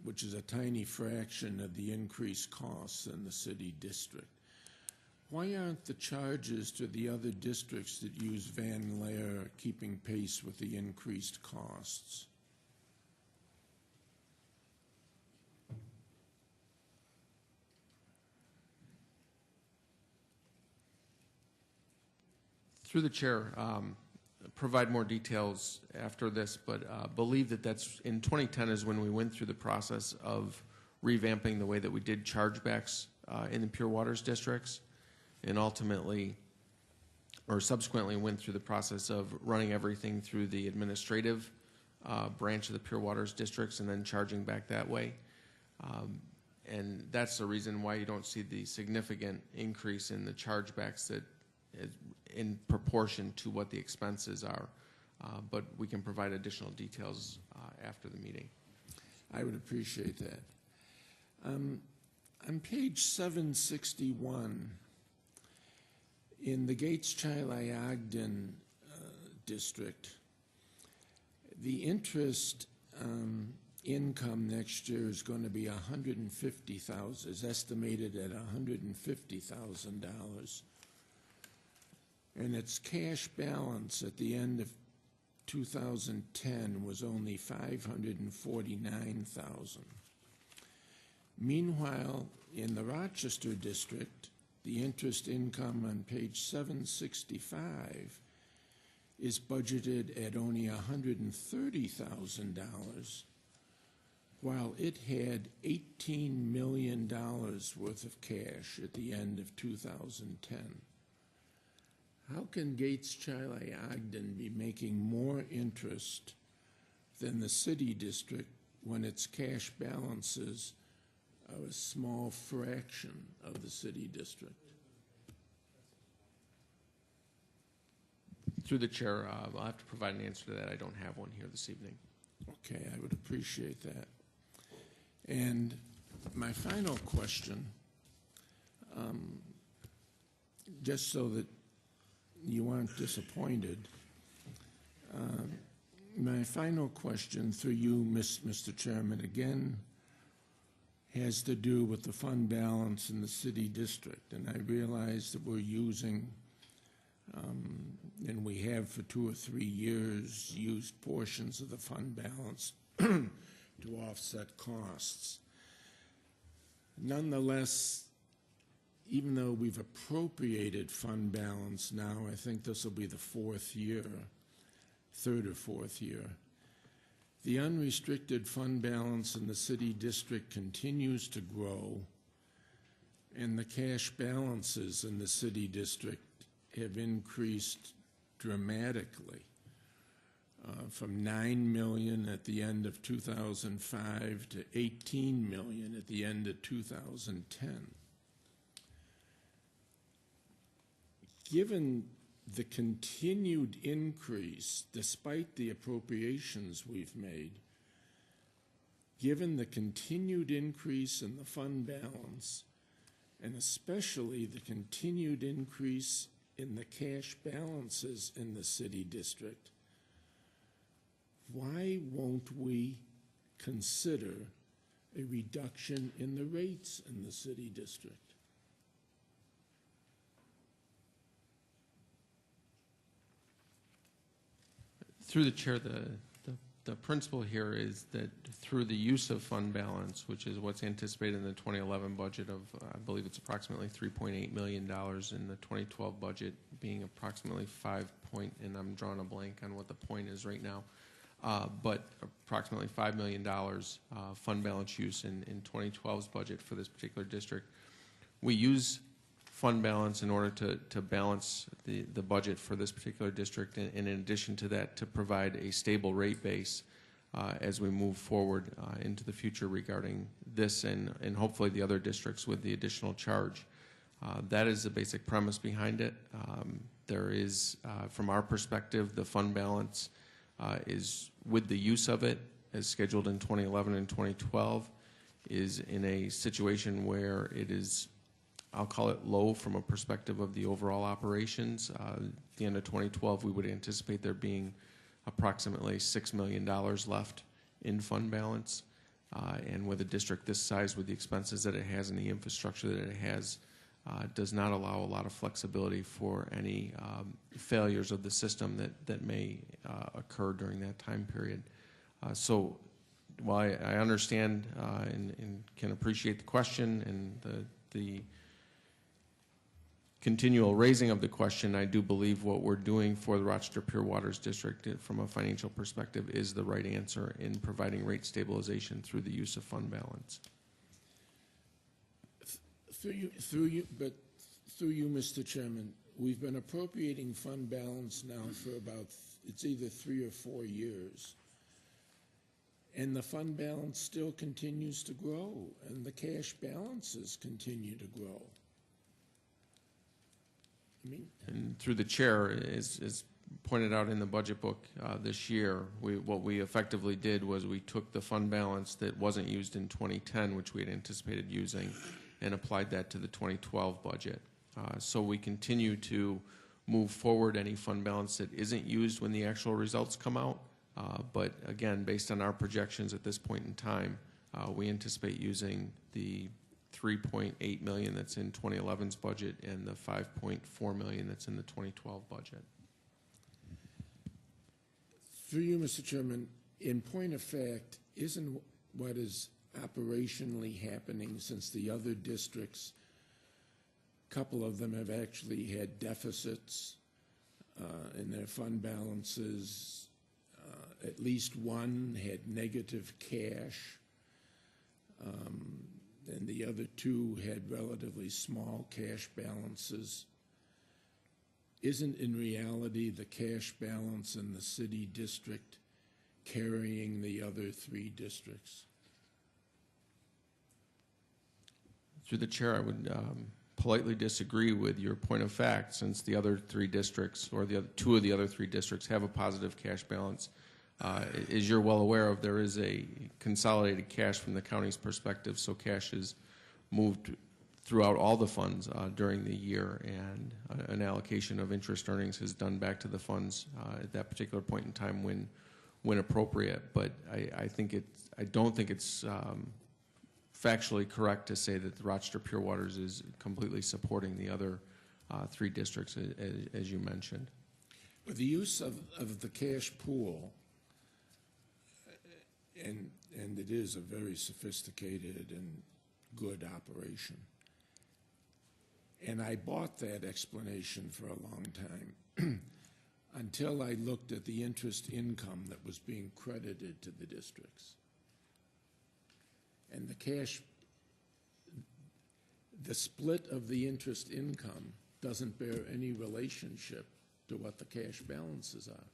[SPEAKER 7] which is a tiny fraction of the increased costs in the city district. Why aren't the charges to the other districts that use Van Laer keeping pace with the increased costs?
[SPEAKER 4] Through the chair, provide more details after this, but believe that that's in 2010 is when we went through the process of revamping the way that we did chargebacks in the Pure Waters districts, and ultimately, or subsequently, went through the process of running everything through the administrative branch of the Pure Waters districts and then charging back that way. And that's the reason why you don't see the significant increase in the chargebacks that in proportion to what the expenses are. But we can provide additional details after the meeting.
[SPEAKER 7] I would appreciate that. On page 761, in the Gates-Chili-Ogden district, the interest income next year is going to be $150,000, is estimated at $150,000. And its cash balance at the end of 2010 was only $549,000. Meanwhile, in the Rochester district, the interest income on page 765 is budgeted at only $130,000, while it had $18 million worth of cash at the end of 2010. How can Gates-Chili-Ogden be making more interest than the city district when its cash balances are a small fraction of the city district?
[SPEAKER 4] Through the chair, I'll have to provide an answer to that. I don't have one here this evening.
[SPEAKER 7] Okay, I would appreciate that. And my final question, just so that you aren't disappointed, my final question through you, Mr. Chairman, again, has to do with the fund balance in the city district. And I realize that we're using, and we have for 2 or 3 years, used portions of the fund balance to offset costs. Nonetheless, even though we've appropriated fund balance now, I think this will be the 4th year, 3rd or 4th year, the unrestricted fund balance in the city district continues to grow, and the cash balances in the city district have increased dramatically, from $9 million at the end of 2005 to $18 million at the end of 2010. Given the continued increase, despite the appropriations we've made, given the continued increase in the fund balance, and especially the continued increase in the cash balances in the city district, why won't we consider a reduction in the rates in the city district?
[SPEAKER 8] Through the chair, the principle here is that through the use of fund balance, which is what's anticipated in the 2011 budget of, I believe it's approximately $3.8 million, in the 2012 budget being approximately and I'm drawing a blank on what the point is right now, but approximately $5 million fund balance use in 2012's budget for this particular district. We use fund balance in order to balance the budget for this particular district, and in addition to that, to provide a stable rate base as we move forward into the future regarding this and hopefully the other districts with the additional charge. That is the basic premise behind it. There is, from our perspective, the fund balance is, with the use of it as scheduled in 2011 and 2012, is in a situation where it is, I'll call it low from a perspective of the overall operations. At the end of 2012, we would anticipate there being approximately $6 million left in fund balance. And with a district this size, with the expenses that it has and the infrastructure that it has, does not allow a lot of flexibility for any failures of the system that may occur during that time period. So while I understand and can appreciate the question and the continual raising of the question, I do believe what we're doing for the Rochester Pure Waters District from a financial perspective is the right answer in providing rate stabilization through the use of fund balance.
[SPEAKER 7] Through you, Mr. Chairman, we've been appropriating fund balance now for about, it's either 3 or 4 years. And the fund balance still continues to grow, and the cash balances continue to grow.
[SPEAKER 8] And through the chair, as pointed out in the budget book this year, what we effectively did was we took the fund balance that wasn't used in 2010, which we had anticipated using, and applied that to the 2012 budget. So we continue to move forward any fund balance that isn't used when the actual results come out. But again, based on our projections at this point in time, we anticipate using the $3.8 million that's in 2011's budget and the $5.4 million that's in the 2012 budget.
[SPEAKER 7] Through you, Mr. Chairman, in point of fact, isn't what is operationally happening, since the other districts, a couple of them have actually had deficits in their fund balances, at least one had negative cash, and the other 2 had relatively small cash balances. Isn't in reality the cash balance in the city district carrying the other 3 districts?
[SPEAKER 8] Through the chair, I would politely disagree with your point of fact, since the other three districts, or two of the other three districts, have a positive cash balance. As you're well aware of, there is a consolidated cash from the county's perspective, so cash is moved throughout all the funds during the year, and an allocation of interest earnings is done back to the funds at that particular point in time when appropriate. But I don't think it's factually correct to say that the Rochester Pure Waters is completely supporting the other three districts, as you mentioned.
[SPEAKER 7] With the use of the cash pool, and it is a very sophisticated and good operation, and I bought that explanation for a long time until I looked at the interest income that was being credited to the districts. And the split of the interest income doesn't bear any relationship to what the cash balances are.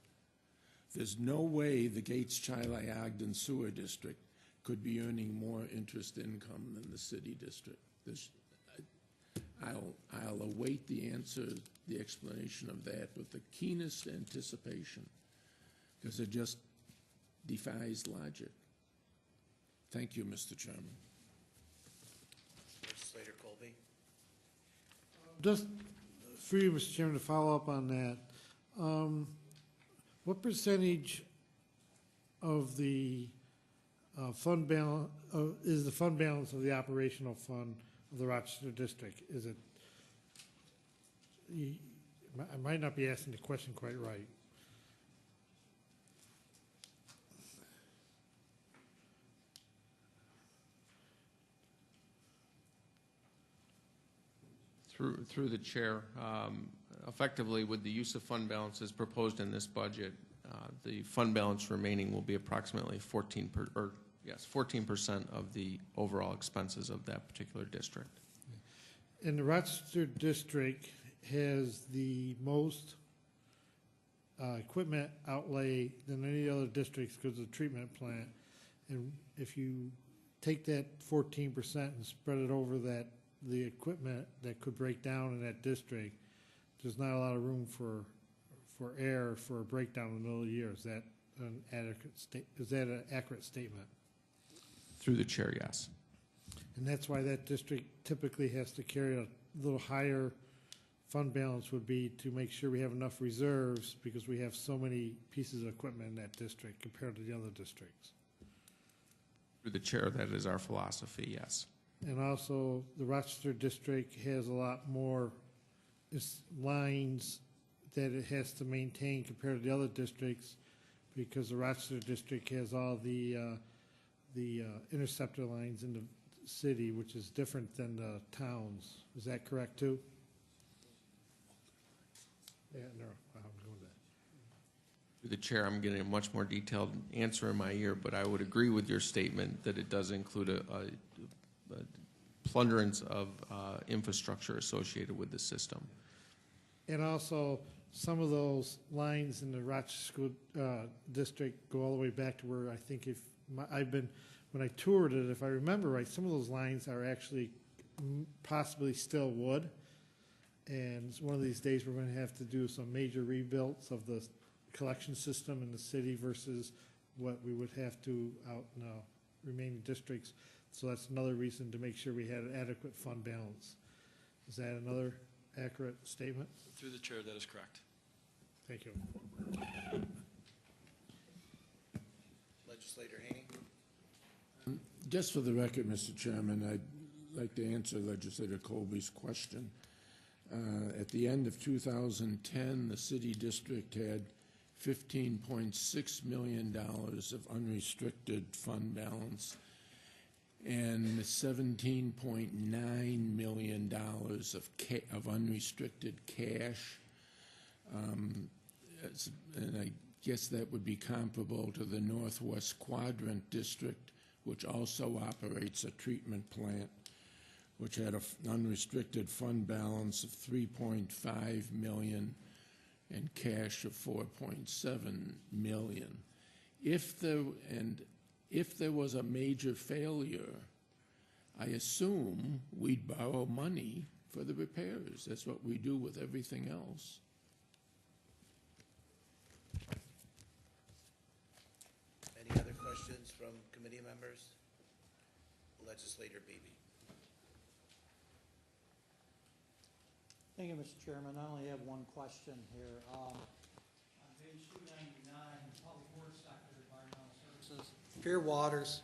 [SPEAKER 7] There's no way the Gates-Chili-Ogden Sewer District could be earning more interest income than the city district. I'll await the answer, the explanation of that with the keenest anticipation, because it just defies logic. Thank you, Mr. Chairman.
[SPEAKER 1] Legislator Colby.
[SPEAKER 6] Just for you, Mr. Chairman, to follow up on that, what percentage of the fund balance is the fund balance of the operational fund of the Rochester District? Is it? I might not be asking the question quite right.
[SPEAKER 8] Through the chair, effectively, with the use of fund balances proposed in this budget, the fund balance remaining will be approximately 14% of the overall expenses of that particular district.
[SPEAKER 6] And the Rochester District has the most equipment outlay than any other districts because of the treatment plant. And if you take that 14% and spread it over the equipment that could break down in that district, there's not a lot of room for error for a breakdown in the middle of the year. Is that an accurate statement?
[SPEAKER 8] Through the chair, yes.
[SPEAKER 6] And that's why that district typically has to carry a little higher fund balance, would be to make sure we have enough reserves, because we have so many pieces of equipment in that district compared to the other districts.
[SPEAKER 8] Through the chair, that is our philosophy, yes.
[SPEAKER 6] And also, the Rochester District has a lot more lines that it has to maintain compared to the other districts, because the Rochester District has all the interceptor lines in the city, which is different than the towns. Is that correct, too? Yeah, no, I'm going to.
[SPEAKER 8] Through the chair, I'm getting a much more detailed answer in my ear, but I would agree with your statement that it does include a plunderance of infrastructure associated with the system.
[SPEAKER 6] And also, some of those lines in the Rochester School District go all the way back to where I think when I toured it, if I remember right, some of those lines are actually possibly still wood. And one of these days we're going to have to do some major rebuilds of the collection system in the city versus what we would have to out in the remaining districts. So that's another reason to make sure we had an adequate fund balance. Is that another accurate statement?
[SPEAKER 5] Through the chair, that is correct.
[SPEAKER 6] Thank you.
[SPEAKER 1] Legislator Haney.
[SPEAKER 7] Just for the record, Mr. Chairman, I'd like to answer Legislator Colby's question. At the end of 2010, the city district had $15.6 million of unrestricted fund balance and $17.9 million of unrestricted cash. And I guess that would be comparable to the Northwest Quadrant District, which also operates a treatment plant, which had an unrestricted fund balance of $3.5 million and cash of $4.7 million. If there was a major failure, I assume we'd borrow money for the repairs. That's what we do with everything else.
[SPEAKER 1] Any other questions from committee members? Legislator Beebe.
[SPEAKER 9] Thank you, Mr. Chairman. I only have one question here. On page 299, Public Works Sector, Environmental Services, Pure Waters,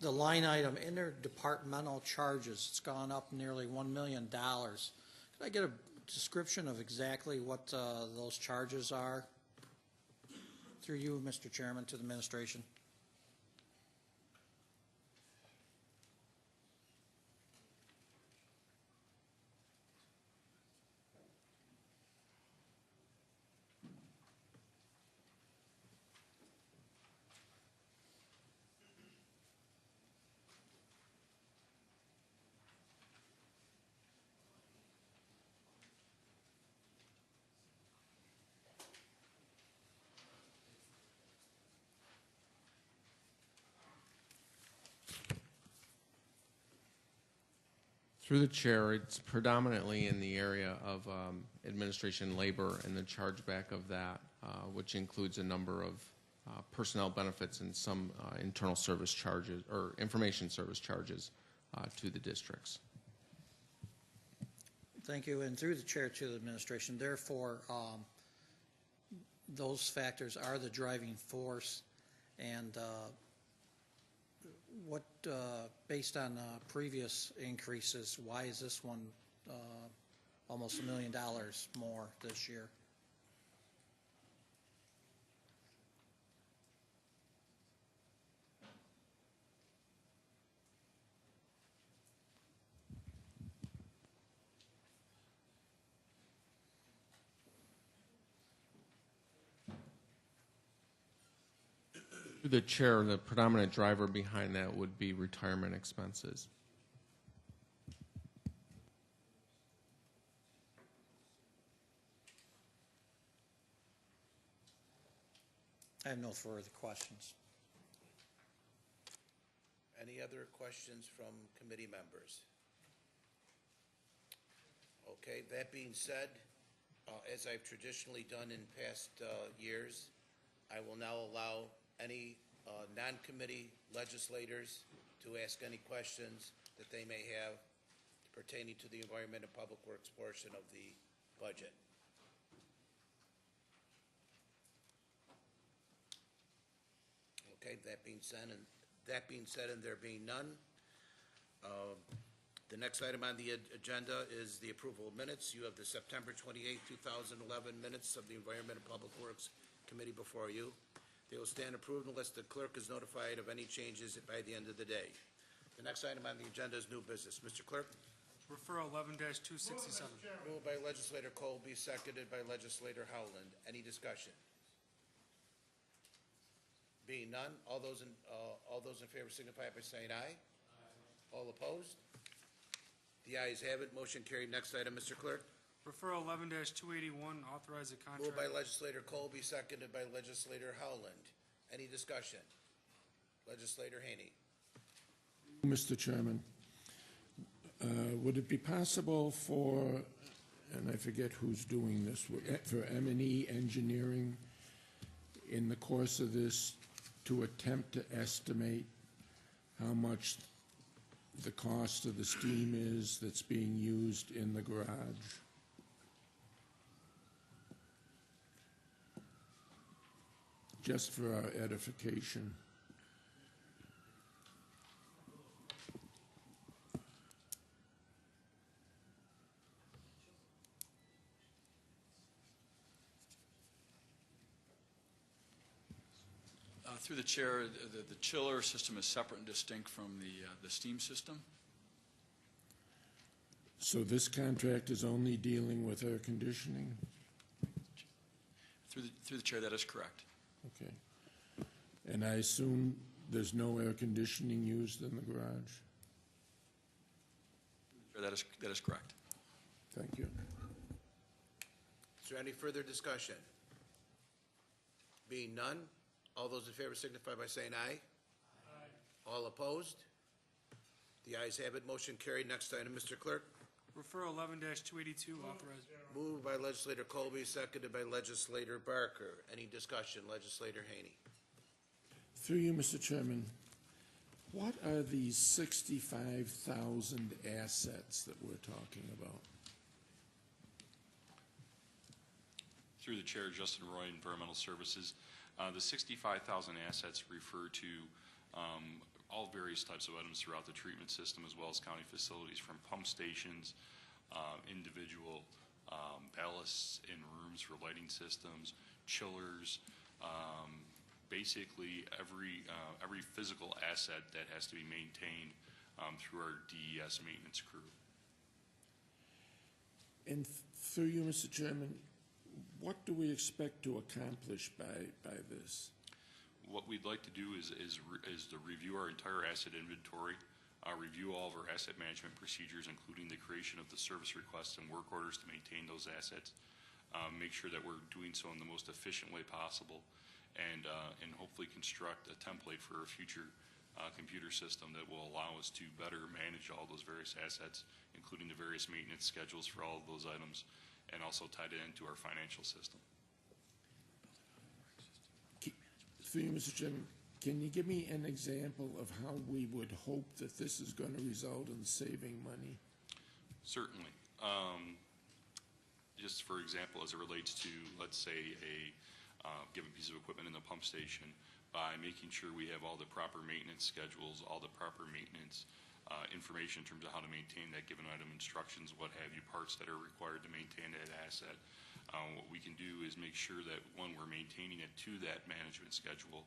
[SPEAKER 9] the line item interdepartmental charges, it's gone up nearly $1 million. Could I get a description of exactly what those charges are? Through you, Mr. Chairman, to the administration.
[SPEAKER 8] Through the chair, it's predominantly in the area of administration labor and the chargeback of that, which includes a number of personnel benefits and some internal service charges or information service charges to the districts.
[SPEAKER 9] Thank you. And through the chair to the administration, therefore, those factors are the driving force. And what, based on previous increases, why is this one almost $1 million more this year?
[SPEAKER 8] Through the chair, the predominant driver behind that would be retirement expenses.
[SPEAKER 9] I have no further questions.
[SPEAKER 1] Any other questions from committee members? Okay, that being said, as I've traditionally done in past years, I will now allow any non-committee legislators to ask any questions that they may have pertaining to the Environment and Public Works portion of the budget. Okay, that being said, and there being none, the next item on the agenda is the approval of minutes. You have the September 28, 2011 minutes of the Environment and Public Works Committee before you. They will stand approved unless the clerk is notified of any changes by the end of the day. The next item on the agenda is new business. Mr. Clerk?
[SPEAKER 10] Refer 11-267.
[SPEAKER 1] Moved by legislator Colby, seconded by legislator Howland. Any discussion? Being none, all those in favor signify by saying aye. Aye. All opposed? The ayes have it. Motion carried. Next item, Mr. Clerk.
[SPEAKER 10] Refer 11-281, authorize a contract.
[SPEAKER 1] Moved by legislator Colby, seconded by legislator Howland. Any discussion? Legislator Haney.
[SPEAKER 7] Mr. Chairman, would it be possible for, and I forget who's doing this, for M&E Engineering in the course of this to attempt to estimate how much the cost of the steam is that's being used in the garage? Just for our edification.
[SPEAKER 5] Through the chair, the chiller system is separate and distinct from the steam system.
[SPEAKER 7] So this contract is only dealing with air conditioning?
[SPEAKER 5] Through the chair, that is correct.
[SPEAKER 7] Okay. And I assume there's no air conditioning used in the garage?
[SPEAKER 5] That is correct.
[SPEAKER 7] Thank you.
[SPEAKER 1] Is there any further discussion? Being none, all those in favor signify by saying aye. Aye. All opposed? The ayes have it, motion carried. Next item, Mr. Clerk.
[SPEAKER 10] Refer 11-282, authorize.
[SPEAKER 1] Moved by legislator Colby, seconded by legislator Barker. Any discussion? Legislator Haney.
[SPEAKER 7] Through you, Mr. Chairman, what are these 65,000 assets that we're talking about?
[SPEAKER 11] Through the chair, Justin Roy, Environmental Services. The 65,000 assets refer to all various types of items throughout the treatment system, as well as county facilities, from pump stations, individual ballasts in rooms for lighting systems, chillers, basically every physical asset that has to be maintained through our DES maintenance crew.
[SPEAKER 7] And through you, Mr. Chairman, what do we expect to accomplish by this?
[SPEAKER 11] What we'd like to do is to review our entire asset inventory, review all of our asset management procedures, including the creation of the service requests and work orders to maintain those assets, make sure that we're doing so in the most efficient way possible, and hopefully construct a template for a future computer system that will allow us to better manage all those various assets, including the various maintenance schedules for all of those items, and also tied it into our financial system.
[SPEAKER 7] Through you, Mr. Chairman, can you give me an example of how we would hope that this is going to result in saving money?
[SPEAKER 11] Certainly. Just for example, as it relates to, let's say, a given piece of equipment in the pump station, by making sure we have all the proper maintenance schedules, all the proper maintenance information in terms of how to maintain that given item, instructions, what have you, parts that are required to maintain that asset. What we can do is make sure that, one, we're maintaining it to that management schedule,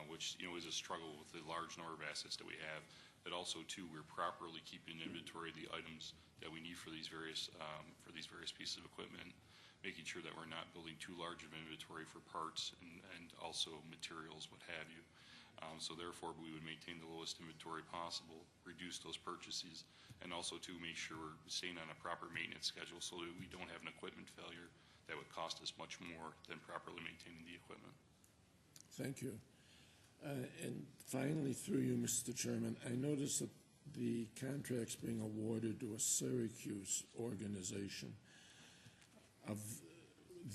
[SPEAKER 11] which is a struggle with the large number of assets that we have. But also, two, we're properly keeping inventory of the items that we need for these various pieces of equipment, making sure that we're not building too large of inventory for parts and also materials, what have you. So therefore, we would maintain the lowest inventory possible, reduce those purchases, and also to make sure we're staying on a proper maintenance schedule so that we don't have an equipment failure that would cost us much more than properly maintaining the equipment.
[SPEAKER 7] Thank you. And finally, through you, Mr. Chairman, I noticed that the contract's being awarded to a Syracuse organization. Of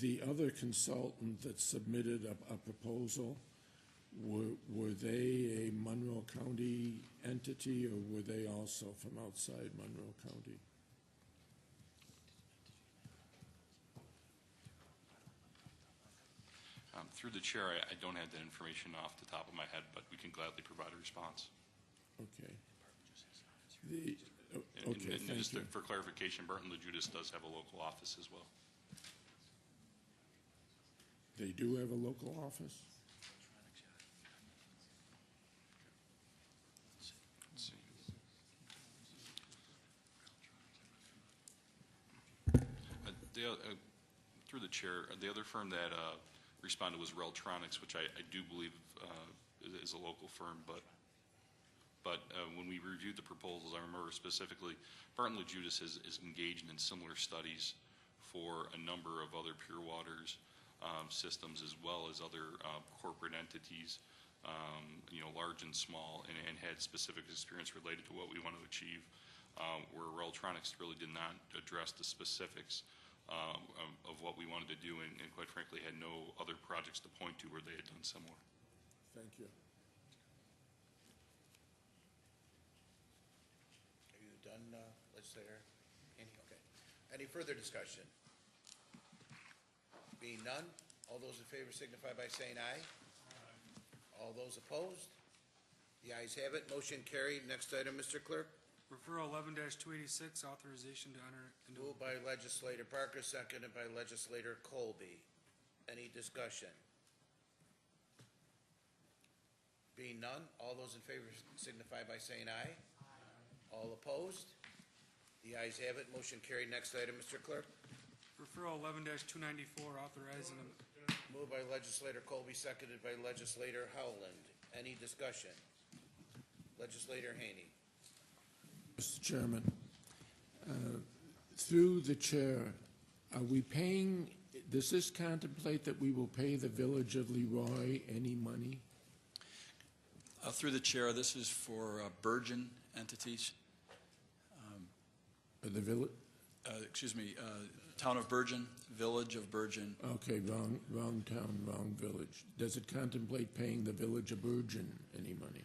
[SPEAKER 7] the other consultant that submitted a proposal, were they a Monroe County entity, or were they also from outside Monroe County?
[SPEAKER 11] Through the chair, I don't have that information off the top of my head, but we can gladly provide a response.
[SPEAKER 7] Okay.
[SPEAKER 11] And
[SPEAKER 7] Thank
[SPEAKER 11] just
[SPEAKER 7] you.
[SPEAKER 11] for clarification, Barton LaJudas does have a local office as well.
[SPEAKER 7] They do have a local office?
[SPEAKER 11] Let's see. Through the chair, the other firm that responded was Reltronics, which I do believe is a local firm, but when we reviewed the proposals, I remember specifically, Barton LaJudas is engaged in similar studies for a number of other pure waters systems, as well as other corporate entities, large and small, and had specific experience related to what we want to achieve, where Reltronics really did not address the specifics of what we wanted to do, and quite frankly had no other projects to point to where they had done similar.
[SPEAKER 7] Thank you.
[SPEAKER 1] Are you done, legislator? Okay. Any further discussion? Being none, all those in favor signify by saying aye. All those opposed? The ayes have it, motion carried. Next item, Mr. Clerk.
[SPEAKER 10] Refer 11-286, authorization to enter into.
[SPEAKER 1] Moved by legislator Barker, seconded by legislator Colby. Any discussion? Being none, all those in favor signify by saying aye. All opposed? The ayes have it, motion carried. Next item, Mr. Clerk.
[SPEAKER 10] Refer 11-294, authorizing.
[SPEAKER 1] Moved by legislator Colby, seconded by legislator Howland. Any discussion? Legislator Haney.
[SPEAKER 7] Mr. Chairman, through the chair, are we paying, does this contemplate that we will pay the village of Leroy any money?
[SPEAKER 5] Through the chair, this is for Bergen entities.
[SPEAKER 7] The village,
[SPEAKER 5] Excuse me, Town of Bergen, Village of Bergen.
[SPEAKER 7] okay, wrong town, wrong village. Does it contemplate paying the village of Bergen any money?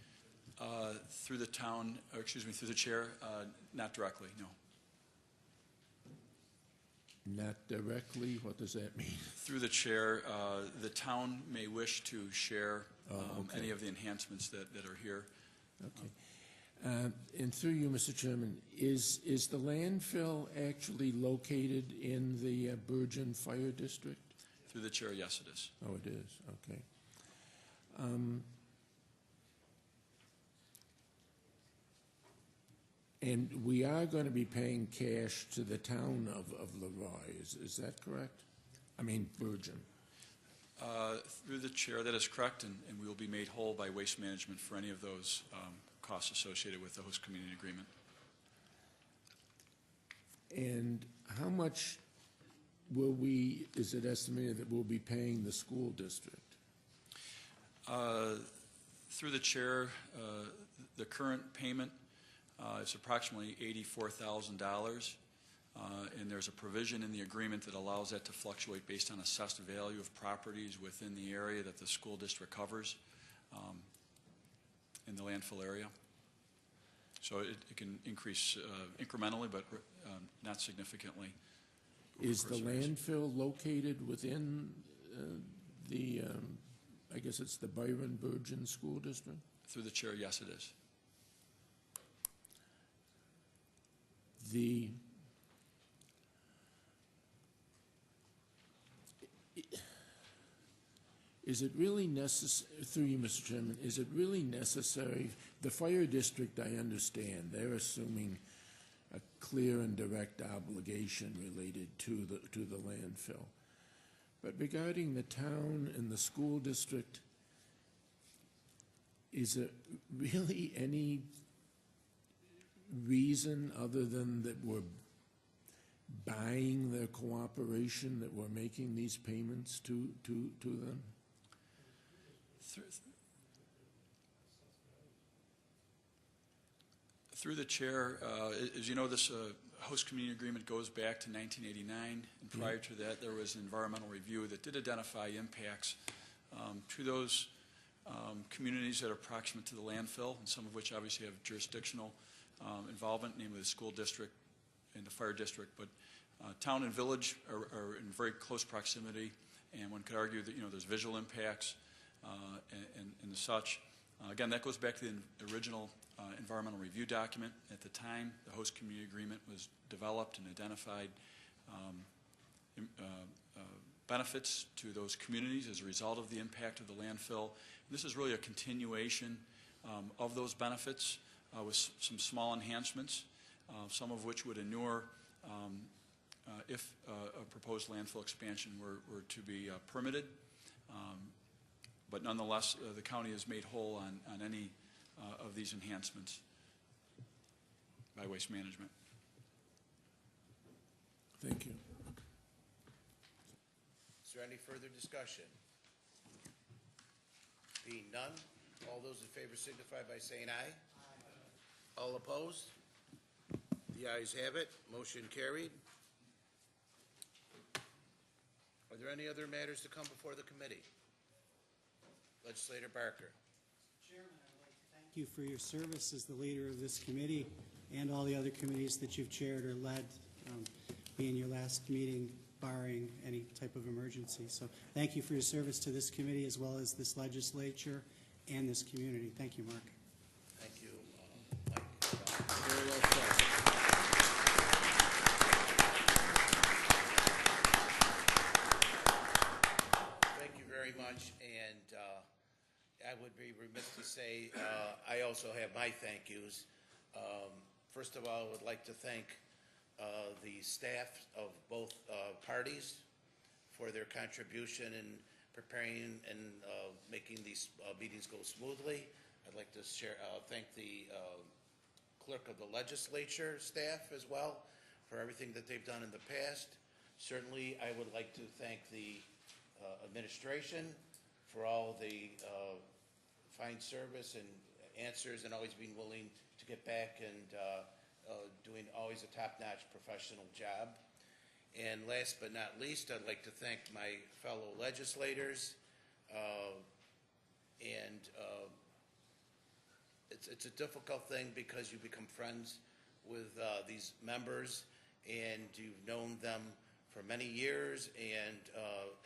[SPEAKER 5] Through the town, or excuse me, through the chair, not directly, no.
[SPEAKER 7] Not directly, what does that mean?
[SPEAKER 5] Through the chair, the town may wish to share
[SPEAKER 7] okay.
[SPEAKER 5] any of the enhancements that are here.
[SPEAKER 7] Okay. And through you, Mr. Chairman, is the landfill actually located in the Bergen Fire District?
[SPEAKER 5] Through the chair, yes, it is.
[SPEAKER 7] Oh, it is, okay. And we are going to be paying cash to the town of Leroy, is that correct? I mean, Bergen.
[SPEAKER 5] Through the chair, that is correct, and we will be made whole by Waste Management for any of those costs associated with the host community agreement.
[SPEAKER 7] And how much is it estimated that we'll be paying the school district?
[SPEAKER 5] Through the chair, the current payment is approximately $84,000, and there's a provision in the agreement that allows that to fluctuate based on assessed value of properties within the area that the school district covers in the landfill area. So it can increase incrementally, but not significantly.
[SPEAKER 7] Is the landfill located within I guess it's the Byron Bergen School District?
[SPEAKER 5] Through the chair, yes, it is.
[SPEAKER 7] Is it really necessary, through you, Mr. Chairman, is it really necessary, the fire district, I understand, they're assuming a clear and direct obligation related to the landfill. But regarding the town and the school district, is there really any reason other than that we're buying their cooperation, that we're making these payments to them?
[SPEAKER 5] Through the chair, as you know, this host community agreement goes back to 1989, and prior to that, there was an environmental review that did identify impacts to those communities that are proximate to the landfill, and some of which obviously have jurisdictional involvement, namely the school district and the fire district. But town and village are in very close proximity, and one could argue that there's visual impacts and the such. Again, that goes back to the original environmental review document. At the time, the host community agreement was developed and identified benefits to those communities as a result of the impact of the landfill. This is really a continuation of those benefits with some small enhancements, some of which would inure if a proposed landfill expansion were to be permitted. But nonetheless, the county is made whole on any of these enhancements by Waste Management.
[SPEAKER 7] Thank you.
[SPEAKER 1] Is there any further discussion? Being none, all those in favor signify by saying aye. Aye. All opposed? The ayes have it. Motion carried. Are there any other matters to come before the committee? Legislator Barker.
[SPEAKER 12] Chairman, I'd like to thank you for your service as the leader of this committee and all the other committees that you've chaired or led, being your last meeting barring any type of emergency. So thank you for your service to this committee as well as this legislature and this community. Thank you, Mark.
[SPEAKER 1] Thank you, Mike. Very well said. Thank you very much, and I would be remiss to say I also have my thank yous. First of all, I would like to thank the staff of both parties for their contribution in preparing and making these meetings go smoothly. I'd like to thank the clerk of the legislature staff as well for everything that they've done in the past. Certainly, I would like to thank the administration for all the fine service and answers and always being willing to get back and doing always a top-notch professional job. And last but not least, I'd like to thank my fellow legislators. It's a difficult thing because you become friends with these members, and you've known them for many years, and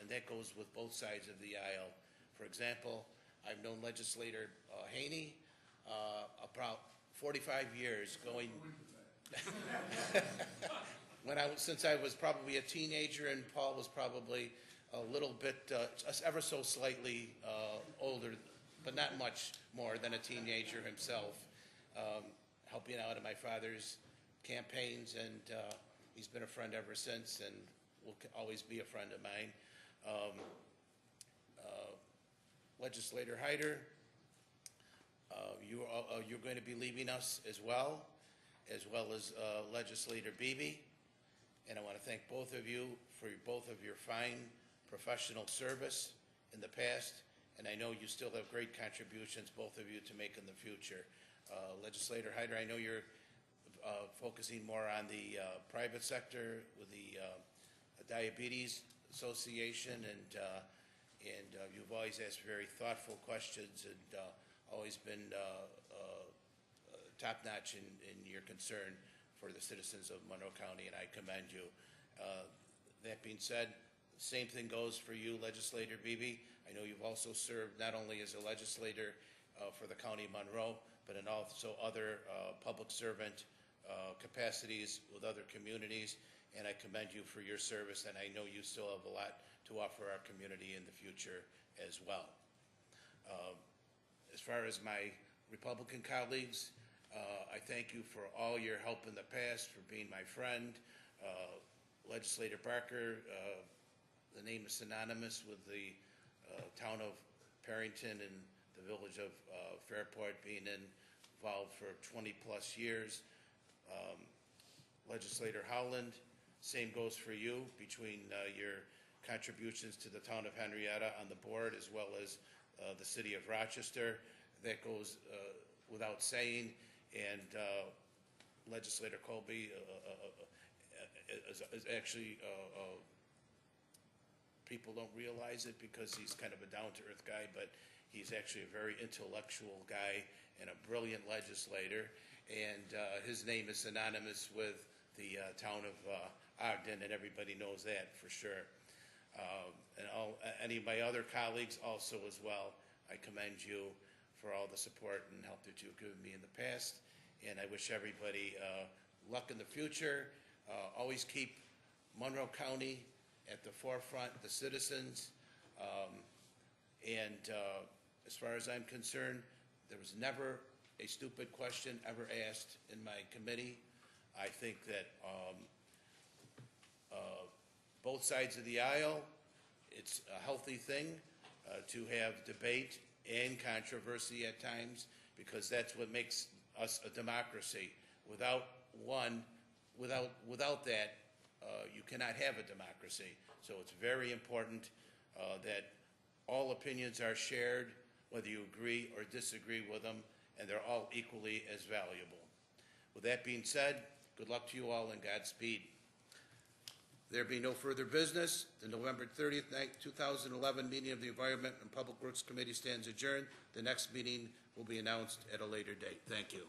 [SPEAKER 1] that goes with both sides of the aisle. For example, I've known legislator Haney about 45 years, going since I was probably a teenager, and Paul was probably a little bit, ever so slightly older, but not much more than a teenager himself, helping out in my father's campaigns, and he's been a friend ever since, and will always be a friend of mine. Legislator Hyder, you're going to be leaving us as well as Legislator Beebe, and I want to thank both of you for both of your fine professional service in the past, and I know you still have great contributions, both of you, to make in the future. Legislator Hyder, I know you're focusing more on the private sector with the Diabetes Association, and you've always asked very thoughtful questions and always been top-notch in your concern for the citizens of Monroe County, and I commend you. That being said, the same thing goes for you, Legislator Beebe. I know you've also served not only as a legislator for the County of Monroe, but in also other public servant capacities with other communities, and I commend you for your service, and I know you still have a lot to offer our community in the future as well. As far as my Republican colleagues, I thank you for all your help in the past, for being my friend. Legislator Barker, the name is synonymous with the town of Perrington and the village of Fairport, being involved for 20-plus years. Legislator Howland, same goes for you, between your contributions to the town of Henrietta on the board as well as the city of Rochester. That goes without saying, and Legislator Colby is actually, people don't realize it because he's kind of a down-to-earth guy, but he's actually a very intellectual guy and a brilliant legislator, and his name is synonymous with the town of Ogden, and everybody knows that for sure. And any of my other colleagues also as well, I commend you for all the support and help that you've given me in the past, and I wish everybody luck in the future. Always keep Monroe County at the forefront, the citizens, and as far as I'm concerned, there was never a stupid question ever asked in my committee. I think that both sides of the aisle, it's a healthy thing to have debate and controversy at times, because that's what makes us a democracy. Without that, you cannot have a democracy. So it's very important that all opinions are shared, whether you agree or disagree with them, and they're all equally as valuable. With that being said, good luck to you all and Godspeed. There being no further business, the November 30th, 2011 meeting of the Environment and Public Works Committee stands adjourned. The next meeting will be announced at a later date. Thank you.